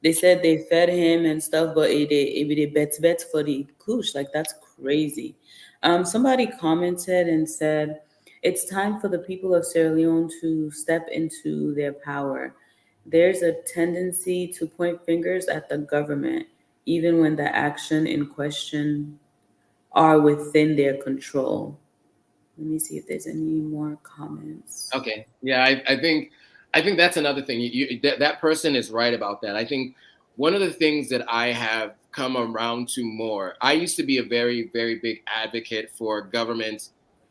they said they fed him and stuff, but it bet for the Kush. Like that's crazy. Somebody commented and said it's time for the people of Sierra Leone to step into their power. There's a tendency to point fingers at the government, even when the action in question are within their control. Let me see if there's any more comments. Okay. Yeah, I think that's another thing. That person is right about that. I think one of the things that I have come around to more, I used to be a very, very big advocate for government,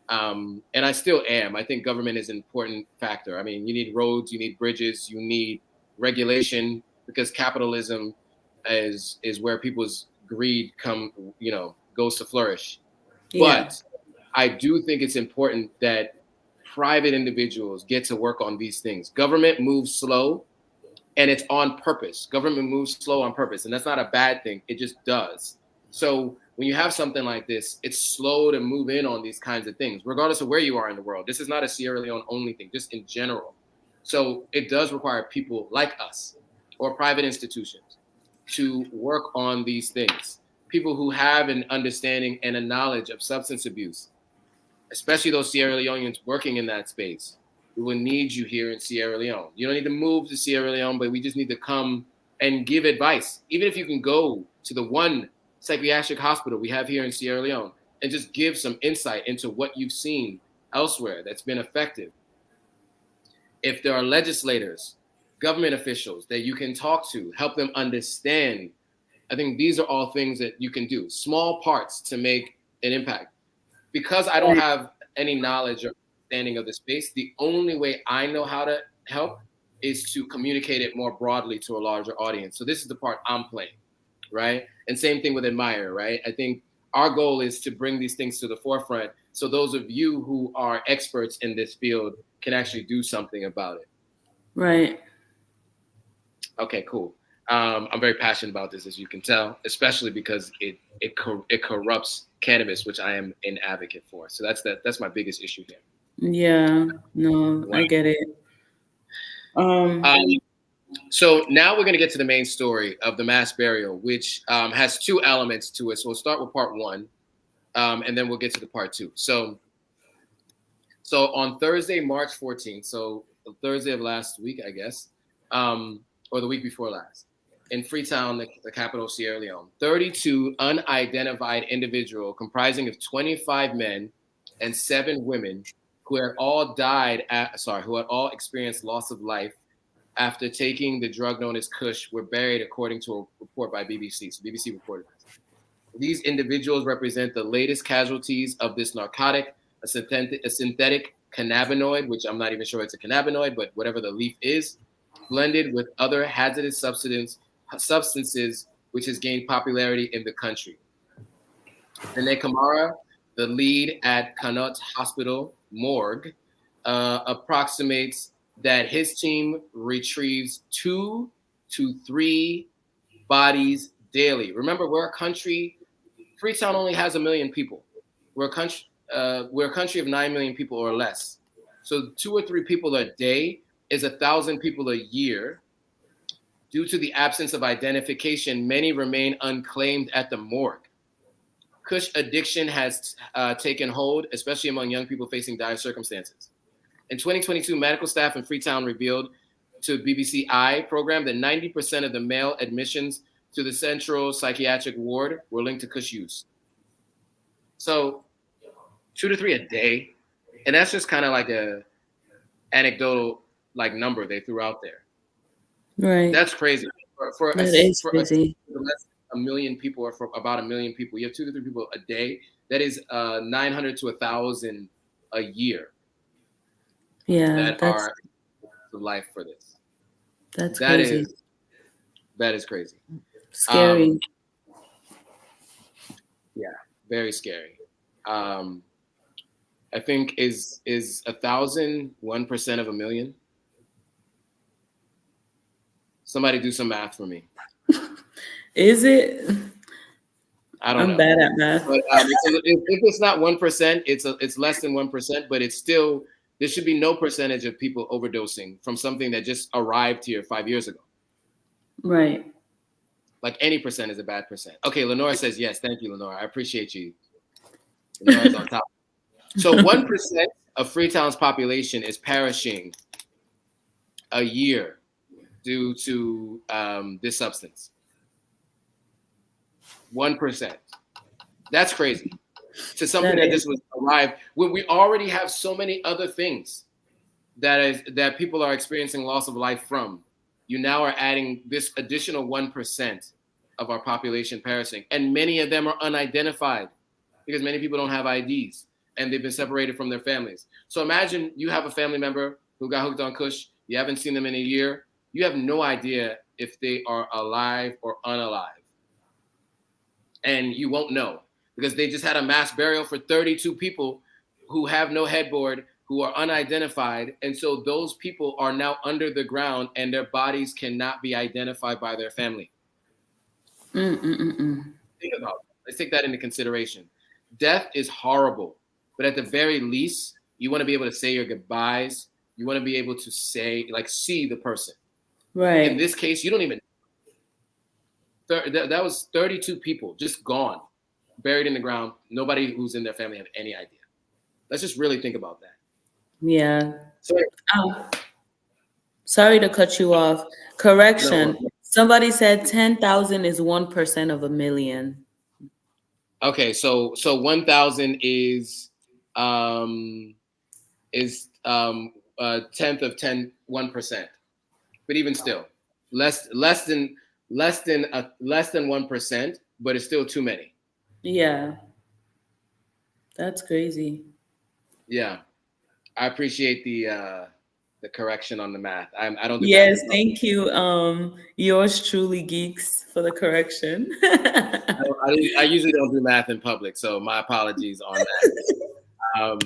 and I still am. I think government is an important factor. I mean, you need roads, you need bridges, you need regulation, because capitalism is where people's greed goes to flourish. Yeah. But I do think it's important that private individuals get to work on these things. Government moves slow, and it's on purpose. Government moves slow on purpose, and that's not a bad thing. It just does. So when you have something like this, it's slow to move in on these kinds of things, regardless of where you are in the world. This is not a Sierra Leone only thing, just in general. So it does require people like us or private institutions to work on these things. People who have an understanding and a knowledge of substance abuse, especially those Sierra Leoneans working in that space. We will need you here in Sierra Leone. You don't need to move to Sierra Leone, but we just need to come and give advice. Even if you can go to the one psychiatric hospital we have here in Sierra Leone and just give some insight into what you've seen elsewhere that's been effective. If there are legislators, government officials that you can talk to, help them understand, I think these are all things that you can do, small parts to make an impact. Because I don't have any knowledge or understanding of the space, the only way I know how to help is to communicate it more broadly to a larger audience. So this is the part I'm playing, right? And same thing with Admire, right? I think our goal is to bring these things to the forefront so those of you who are experts in this field can actually do something about it. Right. Okay, cool. I'm very passionate about this, as you can tell, especially because it corrupts cannabis, which I am an advocate for. So that's my biggest issue here. Yeah. No, I get it. So now we're going to get to the main story of the mass burial, which has two elements to it. So we'll start with part one, and then we'll get to the part two. So on Thursday, March 14th, so Thursday of last week, I guess, or the week before last, in Freetown, the capital of Sierra Leone, 32 unidentified individuals comprising of 25 men and 7 women who had all experienced loss of life after taking the drug known as Kush were buried, according to a report by BBC. So BBC reported this. These individuals represent the latest casualties of this narcotic, a synthetic cannabinoid, which I'm not even sure it's a cannabinoid, but whatever the leaf is, blended with other hazardous substances, which has gained popularity in the country. Rene Camara, the lead at Connaught Hospital morgue, approximates that his team retrieves 2 to 3 bodies daily. Remember, we're a country. Freetown only has 1 million people. We're a country of 9 million people or less. So 2 or 3 people a day is 1,000 people a year. Due to the absence of identification, many remain unclaimed at the morgue. Kush addiction has taken hold, especially among young people facing dire circumstances. In 2022, medical staff in Freetown revealed to BBC I program that 90% of the male admissions to the central psychiatric ward were linked to Kush use. So 2 to 3 a day, and that's just kind of like a anecdotal like number they threw out there. Right. That's crazy. For crazy. less than 1 million people, or for about 1 million people, you have 2 to 3 people a day. That is 900 to 1,000 a year. Yeah, that are the life for this. That's crazy. That is crazy. Scary. Yeah, very scary. I think is 1,000 1% of 1 million? Somebody do some math for me. Is it? I don't know. I'm bad at math. But if it's not 1%, it's less than 1%, but it's still, there should be no percentage of people overdosing from something that just arrived here 5 years ago. Right. Like any percent is a bad percent. Okay, Lenora says yes. Thank you, Lenora. I appreciate you. Lenora's on top. So 1% of Freetown's population is perishing a year due to this substance. 1%. That's crazy. To something that just was arrived when we already have so many other things that people are experiencing loss of life from. you now are adding this additional 1% of our population perishing. And many of them are unidentified because many people don't have IDs and they've been separated from their families. So imagine you have a family member who got hooked on Kush. You haven't seen them in a year. You have no idea if they are alive or unalive. And you won't know because they just had a mass burial for 32 people who have no headboard, who are unidentified. And so those people are now under the ground and their bodies cannot be identified by their family. Think about it. Let's take that into consideration. Death is horrible, but at the very least, you want to be able to say your goodbyes. You want to be able to say, like, see the person. Right. In this case, you don't even. That was 32 people just gone, buried in the ground. Nobody who's in their family have any idea. Let's just really think about that. Yeah. Sorry to cut you off. Correction. No. Somebody said 10,000 is 1% of a million. Okay, so 1,000 is a tenth of 1%, but even still, less than 1%, but it's still too many. Yeah, that's crazy. Yeah, I appreciate the correction on the math. I don't do yes, math. Thank you. Yours truly, Geeks, for the correction. I usually don't do math in public, so my apologies on that. All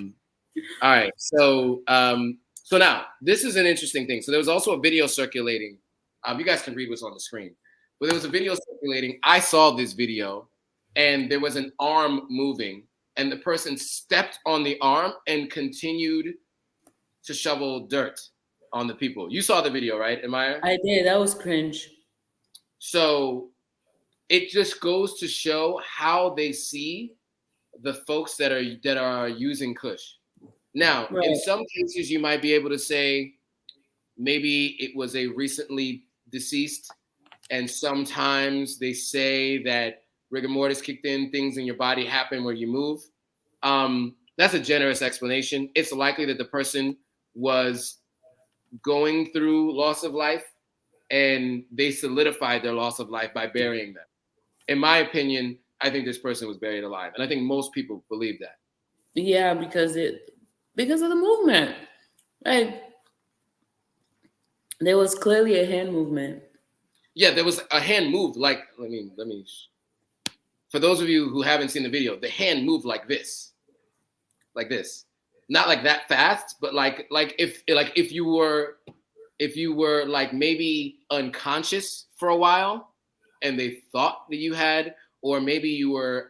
right, so now this is an interesting thing. So there was also a video circulating. You guys can read what's on the screen, but there was a video circulating. I saw this video, and there was an arm moving, and the person stepped on the arm and continued to shovel dirt on the people. You saw the video, right, Amaya? I did. That was cringe. So it just goes to show how they see the folks that are using Kush. Now, right. In some cases, you might be able to say maybe it was a recently deceased, and sometimes they say that rigor mortis kicked in, things in your body happen where you move. That's a generous explanation. It's likely that the person was going through loss of life and they solidified their loss of life by burying them. In my opinion, I think this person was buried alive. And I think most people believe that. Yeah, because of the movement. Like, there was clearly a hand movement. Yeah, there was a hand move. Like, let me. For those of you who haven't seen the video, the hand moved like this. Like this. Not like that fast, but like if you were like maybe unconscious for a while and they thought that you had, or maybe you were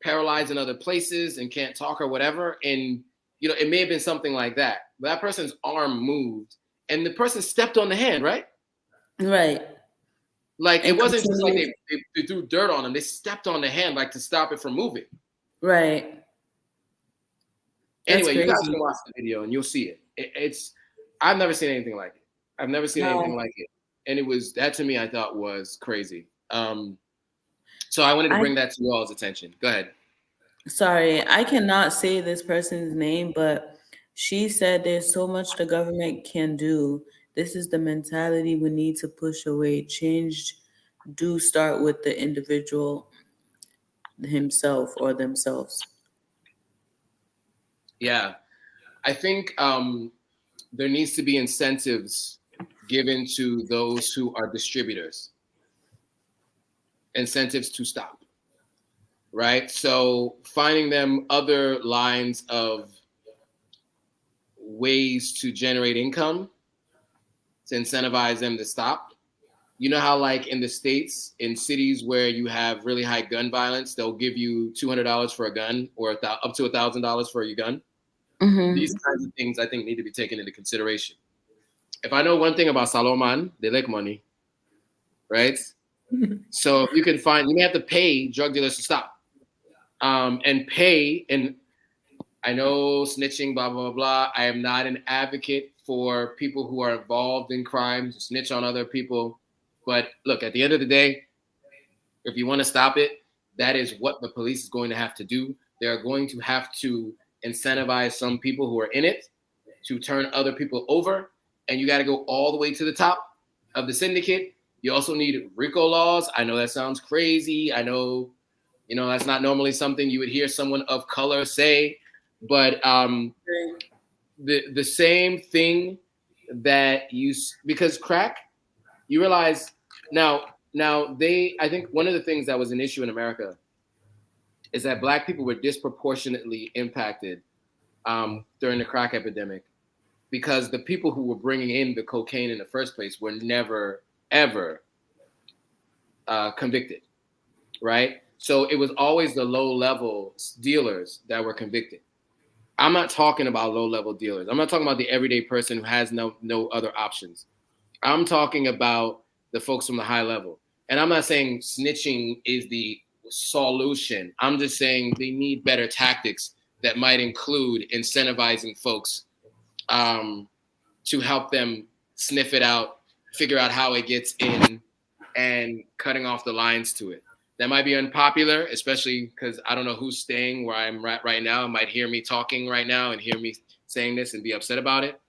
paralyzed in other places and can't talk or whatever, and it may have been something like that. But that person's arm moved and the person stepped on the hand, right? Right. Like, it wasn't just like they threw dirt on them. They stepped on the hand like to stop it from moving. Right. Anyway, you guys can watch the video and you'll see it. I've never seen anything like it. I've never seen anything like it. And that to me, I thought was crazy. So I wanted to bring that to you all's attention. Go ahead. Sorry, I cannot say this person's name, but she said there's so much the government can do. This is the mentality we need to push away. Change do start with the individual himself or themselves. Yeah, I think there needs to be incentives given to those who are distributors. Incentives to stop, right? So finding them other lines of ways to generate income to incentivize them to stop. You know how, like, in the States, in cities where you have really high gun violence, they'll give you $200 for a gun or up to $1,000 for your gun. Mm-hmm. These kinds of things, I think, need to be taken into consideration. If I know one thing about Salomon, they like money, right? So if you may have to pay drug dealers to stop, and pay. And I know snitching, blah, blah, blah. I am not an advocate for people who are involved in crimes to snitch on other people. But look, at the end of the day, if you want to stop it, that is what the police is going to have to do. They're going to have to incentivize some people who are in it to turn other people over. And you got to go all the way to the top of the syndicate. You also need RICO laws. I know that sounds crazy. I know, that's not normally something you would hear someone of color say, but the same thing that because crack, you realize now I think one of the things that was an issue in America is that Black people were disproportionately impacted during the crack epidemic because the people who were bringing in the cocaine in the first place were never ever convicted, right? So it was always the low level dealers that were convicted. I'm not talking about low level dealers. I'm not talking about the everyday person who has no other options. I'm talking about the folks from the high level. And I'm not saying snitching is the solution. I'm just saying they need better tactics that might include incentivizing folks to help them sniff it out, figure out how it gets in, and cutting off the lines to it. That might be unpopular, especially because I don't know who's staying where I'm at right now. Might hear me talking right now and hear me saying this and be upset about it.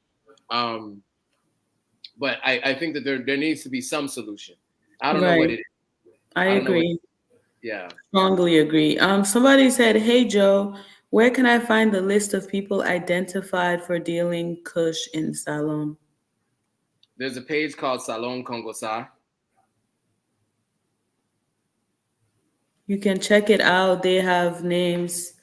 But I think that there needs to be some solution. I don't know what Right. it is. I I don't know what. agree. Yeah, Strongly agree. Somebody said, "Hey Joe, where can I find the list of people identified for dealing Kush in Salon?" there's a page called Salon Congosa. You can check it out. They have names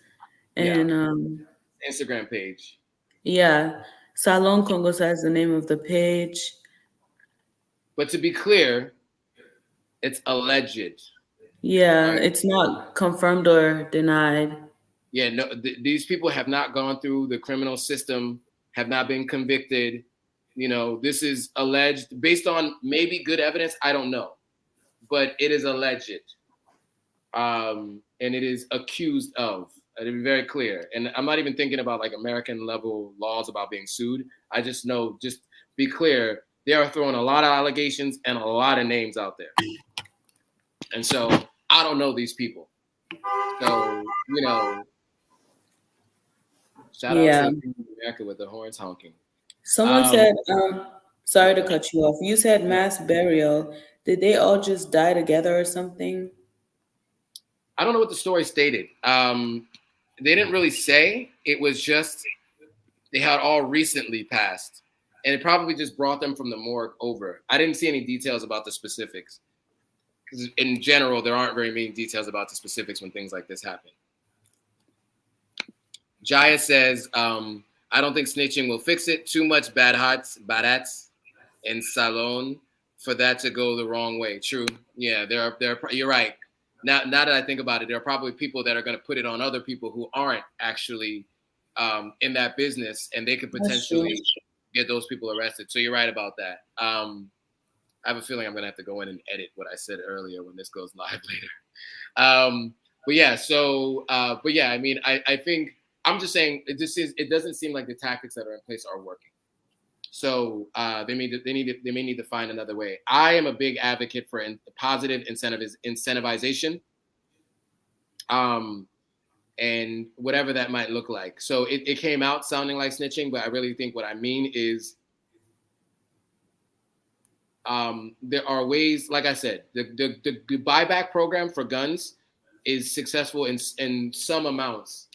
Yeah, and Instagram page. yeah, Salon Congosa is the name of the page. But to be clear, it's alleged. All Yeah, right. it's not confirmed or denied. Yeah, no, these people have not gone through the criminal system, have not been convicted. This is alleged based on maybe good evidence. I don't know, but it is alleged, and it is accused of. To be very clear, and I'm not even thinking about like American level laws about being sued. I just know, just be clear, they are throwing a lot of allegations and a lot of names out there, and so I don't know these people. So shout out Yeah. to people in America with the horns honking. Someone Um, said, sorry to cut you off. You said mass burial. Did they all just die together or something? I don't know what the story stated. They didn't really say. It was just they had all recently passed, and it probably just brought them from the morgue over. I didn't see any details about the specifics because, in general, there aren't very many details about the specifics when things like this happen. Jaya says, "I don't think snitching will fix it. Too much badats, in Salon for that to go the wrong way." True. Yeah, you're right. Now that I think about it, there are probably people that are going to put it on other people who aren't actually in that business, and they could That's true. potentially get those people arrested. So you're right about that. I have a feeling I'm going to have to go in and edit what I said earlier when this goes live later. But yeah, but yeah, I mean, I think I'm just saying it doesn't seem like the tactics that are in place are working. So they may need to find another way. I am a big advocate for positive incentivization, and whatever that might look like. So it came out sounding like snitching, but I really think what I mean is there are ways. Like I said, the buyback program for guns is successful in some amounts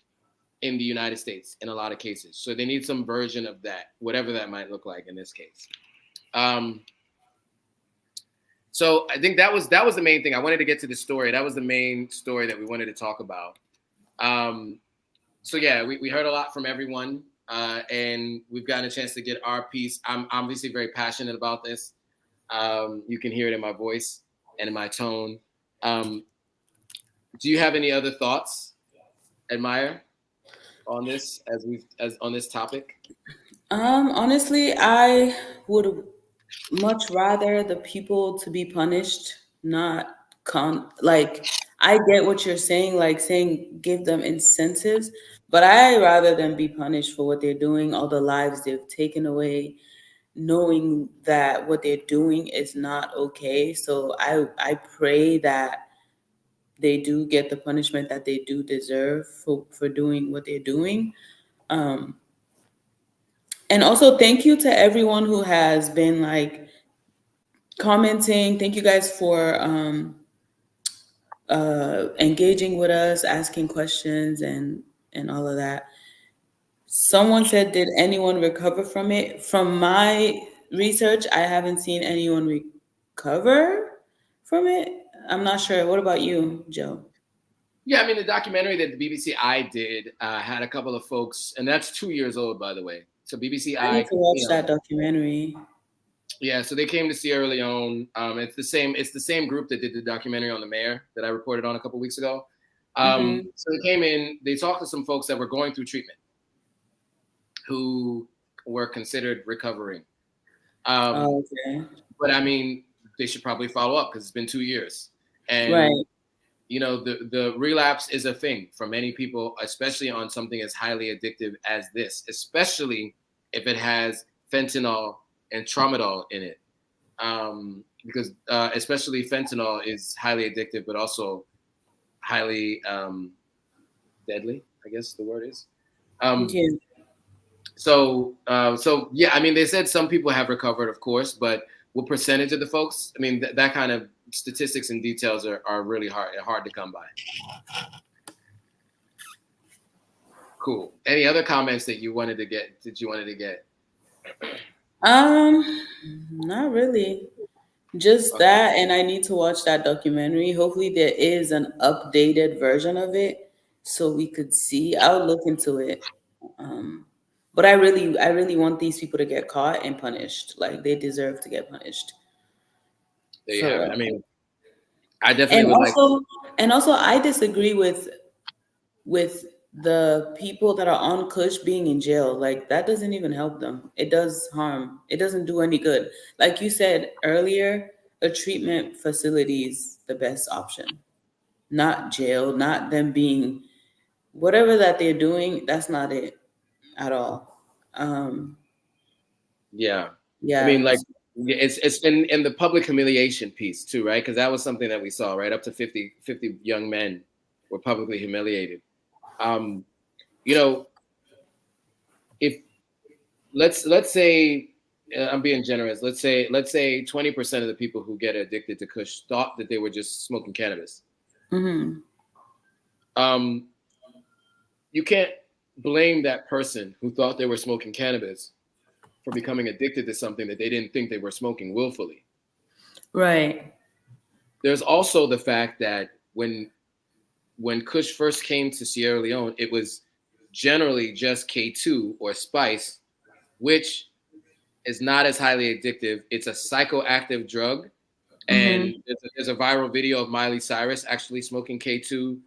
in the United States in a lot of cases. So they need some version of that, whatever that might look like in this case. So I think that was the main thing. I wanted to get to the story. That was the main story that we wanted to talk about. So yeah, we heard a lot from everyone, and we've gotten a chance to get our piece. I'm obviously very passionate about this. You can hear it in my voice and in my tone. Do you have any other thoughts, Admire, on this as on this topic? Honestly, I would much rather the people to be punished, not like I get what you're saying, like saying give them incentives, but I rather them be punished for what they're doing, all the lives they've taken away, knowing that what they're doing is not okay. So I pray that they do get the punishment that they do deserve for doing what they're doing. Um, and also thank you to everyone who has been like commenting. Thank you guys for engaging with us, asking questions, and all of that. Someone said, "Did anyone recover from it?" From my research, I haven't seen anyone recover from it. I'm not sure. What about you, Joe? Yeah, I mean, the documentary that the BBC I did had a couple of folks, and that's 2 years old, by the way. So BBC I need I, to watch that documentary. yeah, so they came to Sierra Leone. It's the same. It's the same group that did the documentary on the mayor that I reported on a couple weeks ago. Mm-hmm. So they came in. They talked to some folks that were going through treatment, who were considered recovering. Um, Oh, okay. but I mean, they should probably follow up because it's been 2 years, Right. and the relapse is a thing for many people, especially on something as highly addictive as this, especially if it has fentanyl and tramadol in it, because especially fentanyl is highly addictive, but also highly deadly, I guess the word is. Um, Okay. so yeah, I mean, they said some people have recovered, of course, but what percentage of the folks? I mean, that kind of statistics and details are really hard to come by. Cool. Any other comments that you wanted to get? Not really. Just Okay. that, and I need to watch that documentary. Hopefully, there is an updated version of it so we could see. I'll look into it. Um, but I really want these people to get caught and punished. Like they deserve to get punished There you for have it. real. I mean, I definitely And would like. also, I disagree with the people that are on Kush being in jail. Like that doesn't even help them. It does harm. It doesn't do any good. Like you said earlier, a treatment facility is the best option. Not jail, not them being whatever that they're doing, that's not it at all. Um Yeah, I mean, yeah. like, yeah, it's in the public humiliation piece too, right? Because that was something that we saw, right? Up to 50 young men were publicly humiliated. Um, you know, if let's say I'm being generous. Let's say 20% of the people who get addicted to Kush thought that they were just smoking cannabis. Hmm. Um, you can't blame that person who thought they were smoking cannabis for becoming addicted to something that they didn't think they were smoking willfully. Right. There's also the fact that when Kush first came to Sierra Leone, it was generally just K2 or spice, which is not as highly addictive. It's a psychoactive drug. Hmm. And there's a viral video of Miley Cyrus actually smoking K2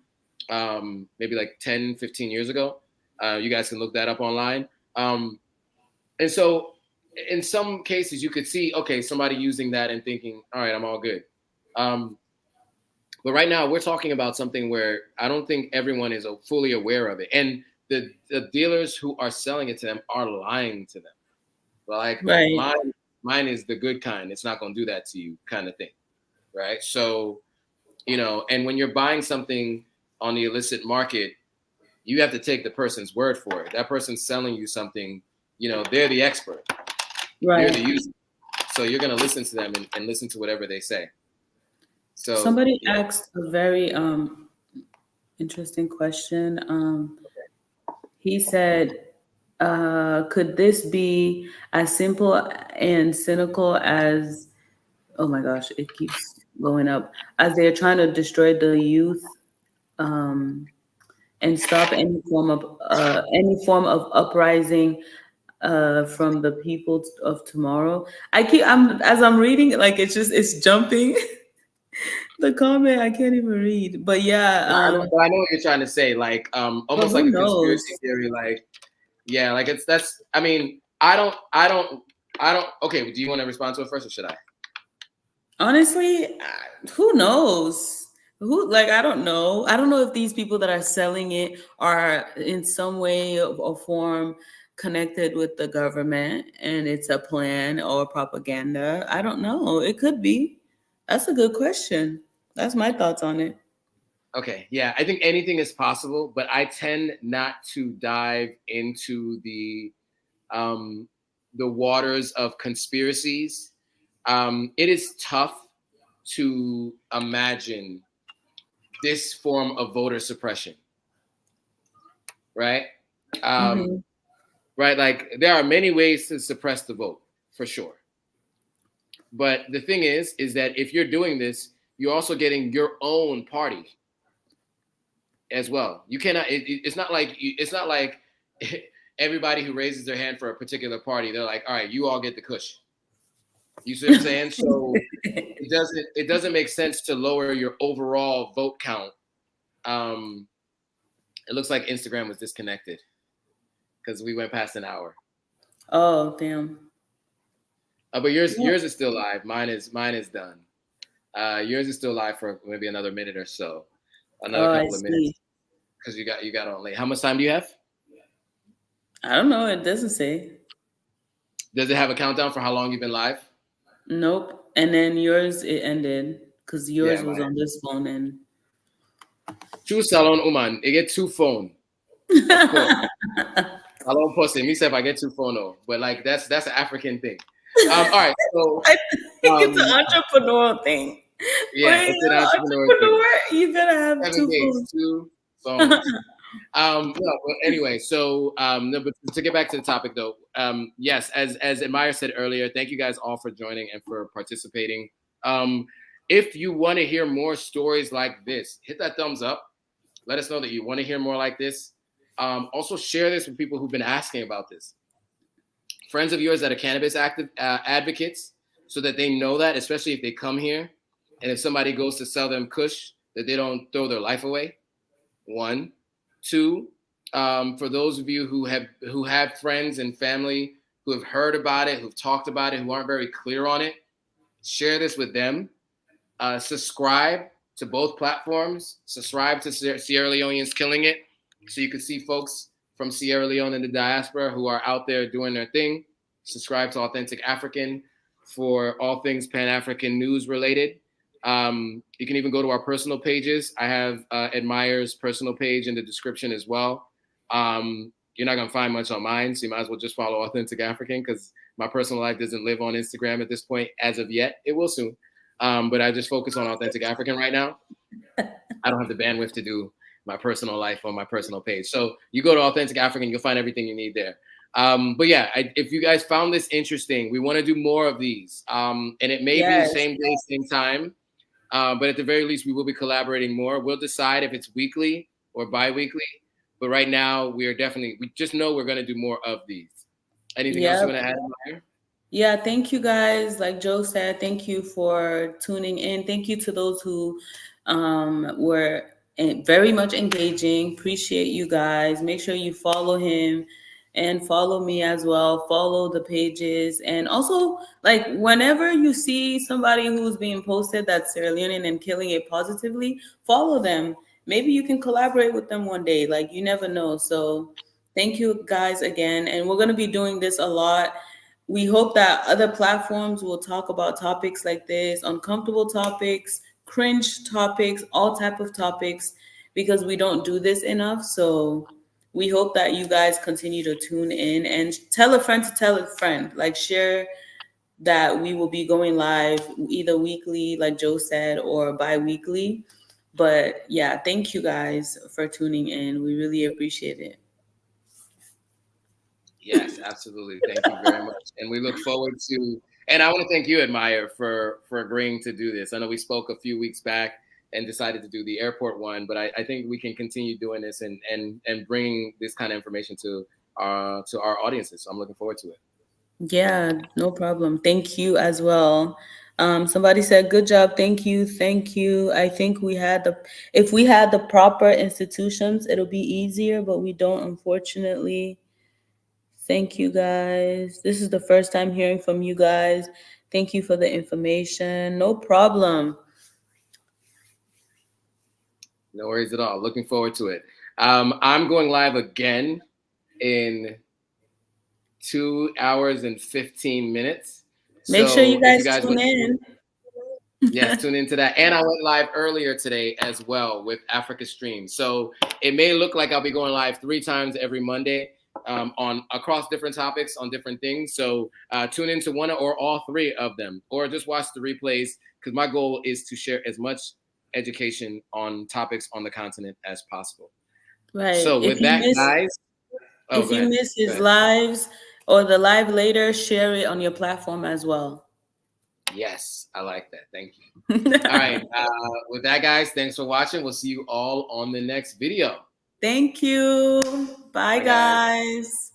maybe like 10, 15 years ago. You guys can look that up online. And so in some cases, you could see, okay, somebody using that and thinking, all right, I'm all good. Um, but right now, we're talking about something where I don't think everyone is fully aware of it. And the dealers who are selling it to them are lying to them. Like, Right. mine is the good kind. It's not going to do that to you kind of thing. Right. So, and when you're buying something on the illicit market, you have to take the person's word for it. That person's selling you something, they're the expert. You're the Right. user. So you're going to listen to them and listen to whatever they say. So, Somebody yeah. asked a very interesting question. He said, could this be as simple and cynical as, oh my gosh, it keeps going up, as they're trying to destroy the youth, um, and stop any form of uprising from the people of tomorrow? I'm as I'm reading it, like it's jumping. The comment I can't even read, but yeah. But I know what you're trying to say. Like, But almost like who a knows? conspiracy theory. Like, yeah, like I mean, I don't. Okay, do you want to respond to it first, or should I? Honestly, who knows? Who like I don't know. I don't know if these people that are selling it are in some way or form connected with the government and it's a plan or propaganda. I don't know. It could be. That's a good question. That's my thoughts on it. Okay, yeah, I think anything is possible, but I tend not to dive into um, the waters of conspiracies it is tough to imagine this form of voter suppression, right? Mm-hmm. Right, like there are many ways to suppress the vote, for sure. But the thing is that if you're doing this, you're also getting your own party as well. You cannot. It's not like everybody who raises their hand for a particular party, they're like, all right, you all get the Kush. You see what I'm saying? So it doesn't make sense to lower your overall vote count. It looks like Instagram was disconnected because we went past an hour. Oh, damn. But yours is still live. Mine is done. Yours is still live for maybe another minute or so, another couple of minutes, because you got on late. How much time do you have? I don't know. It doesn't say. Does it have a countdown for how long you've been live? Nope. And then yours, it ended because yours was on this phone. And True salon uman, I get two phone. Of course. I don't post it. Me say if I get two phone, but like that's an African thing. All right, so I think it's an entrepreneurial thing. Yeah, it's an entrepreneur thing. You gotta have two phones. No, but anyway, so no, but to get back to the topic though, yes, as Admire said earlier, thank you guys all for joining and for participating. If you want to hear more stories like this, hit that thumbs up. Let us know that you want to hear more like this. Also share this with people who've been asking about this. Friends of yours that are cannabis advocates, so that they know that, especially if they come here, and if somebody goes to sell them Kush, that they don't throw their life away. 1, 2, for those of you who have friends and family who have heard about it, who've talked about it, who aren't very clear on it, share this with them. Subscribe to both platforms. Subscribe to Sierra Leoneans Killing It, so you can see folks from Sierra Leone and the diaspora who are out there doing their thing. Subscribe to Authentic African for all things Pan-African news related. You can even go to our personal pages. I have Admire's personal page in the description as well. You're not going to find much on mine, so you might as well just follow Authentic African, because my personal life doesn't live on Instagram at this point as of yet. It will soon. But I just focus on Authentic African right now. I don't have the bandwidth to do my personal life on my personal page. So you go to Authentic African, you'll find everything you need there. But yeah, if you guys found this interesting, we want to do more of these. And it may be the same day, same time. But at the very least, we will be collaborating more. We'll decide if it's weekly or bi-weekly. But right now, we just know we're going to do more of these. Anything else you want to add, Maya? Yeah, thank you guys. Like Joe said, thank you for tuning in. Thank you to those who were very much engaging. Appreciate you guys. Make sure you follow him and follow me as well. Follow the pages. And also, like, whenever you see somebody who's being posted that's Sierra Leonean and killing it positively, follow them. Maybe you can collaborate with them one day. Like, you never know. So thank you guys again. And we're going to be doing this a lot. We hope that other platforms will talk about topics like this, uncomfortable topics, cringe topics, all type of topics, because we don't do this enough. So we hope that you guys continue to tune in and tell a friend to tell a friend. Like, share that we will be going live either weekly, like Joe said, or bi-weekly. But yeah, thank you guys for tuning in. We really appreciate it. Yes, absolutely. Thank you very much. And we look forward to, and I want to thank you, Admire, for agreeing to do this. I know we spoke a few weeks back and decided to do the airport one, but I think we can continue doing this and bringing this kind of information to our audiences. So I'm looking forward to it. Yeah, no problem. Thank you as well. Somebody said, good job. Thank you. Thank you. I think if we had the proper institutions, it'll be easier, but we don't, unfortunately. Thank you guys. This is the first time hearing from you guys. Thank you for the information. No problem. No worries at all. Looking forward to it. I'm going live again in 2 hours and 15 minutes. Make sure you guys tune in. Yes, tune into that. And I went live earlier today as well with Africa Stream. So it may look like I'll be going live 3 times every Monday. on across different topics on different things. So tune into one or all three of them, or just watch the replays, because my goal is to share as much education on topics on the continent as possible. Right. So with that, guys, If you miss his lives or the live later, share it on your platform as well. Yes, I like that. Thank you. All right. With that, guys, thanks for watching. We'll see you all on the next video. Thank you. Bye, guys.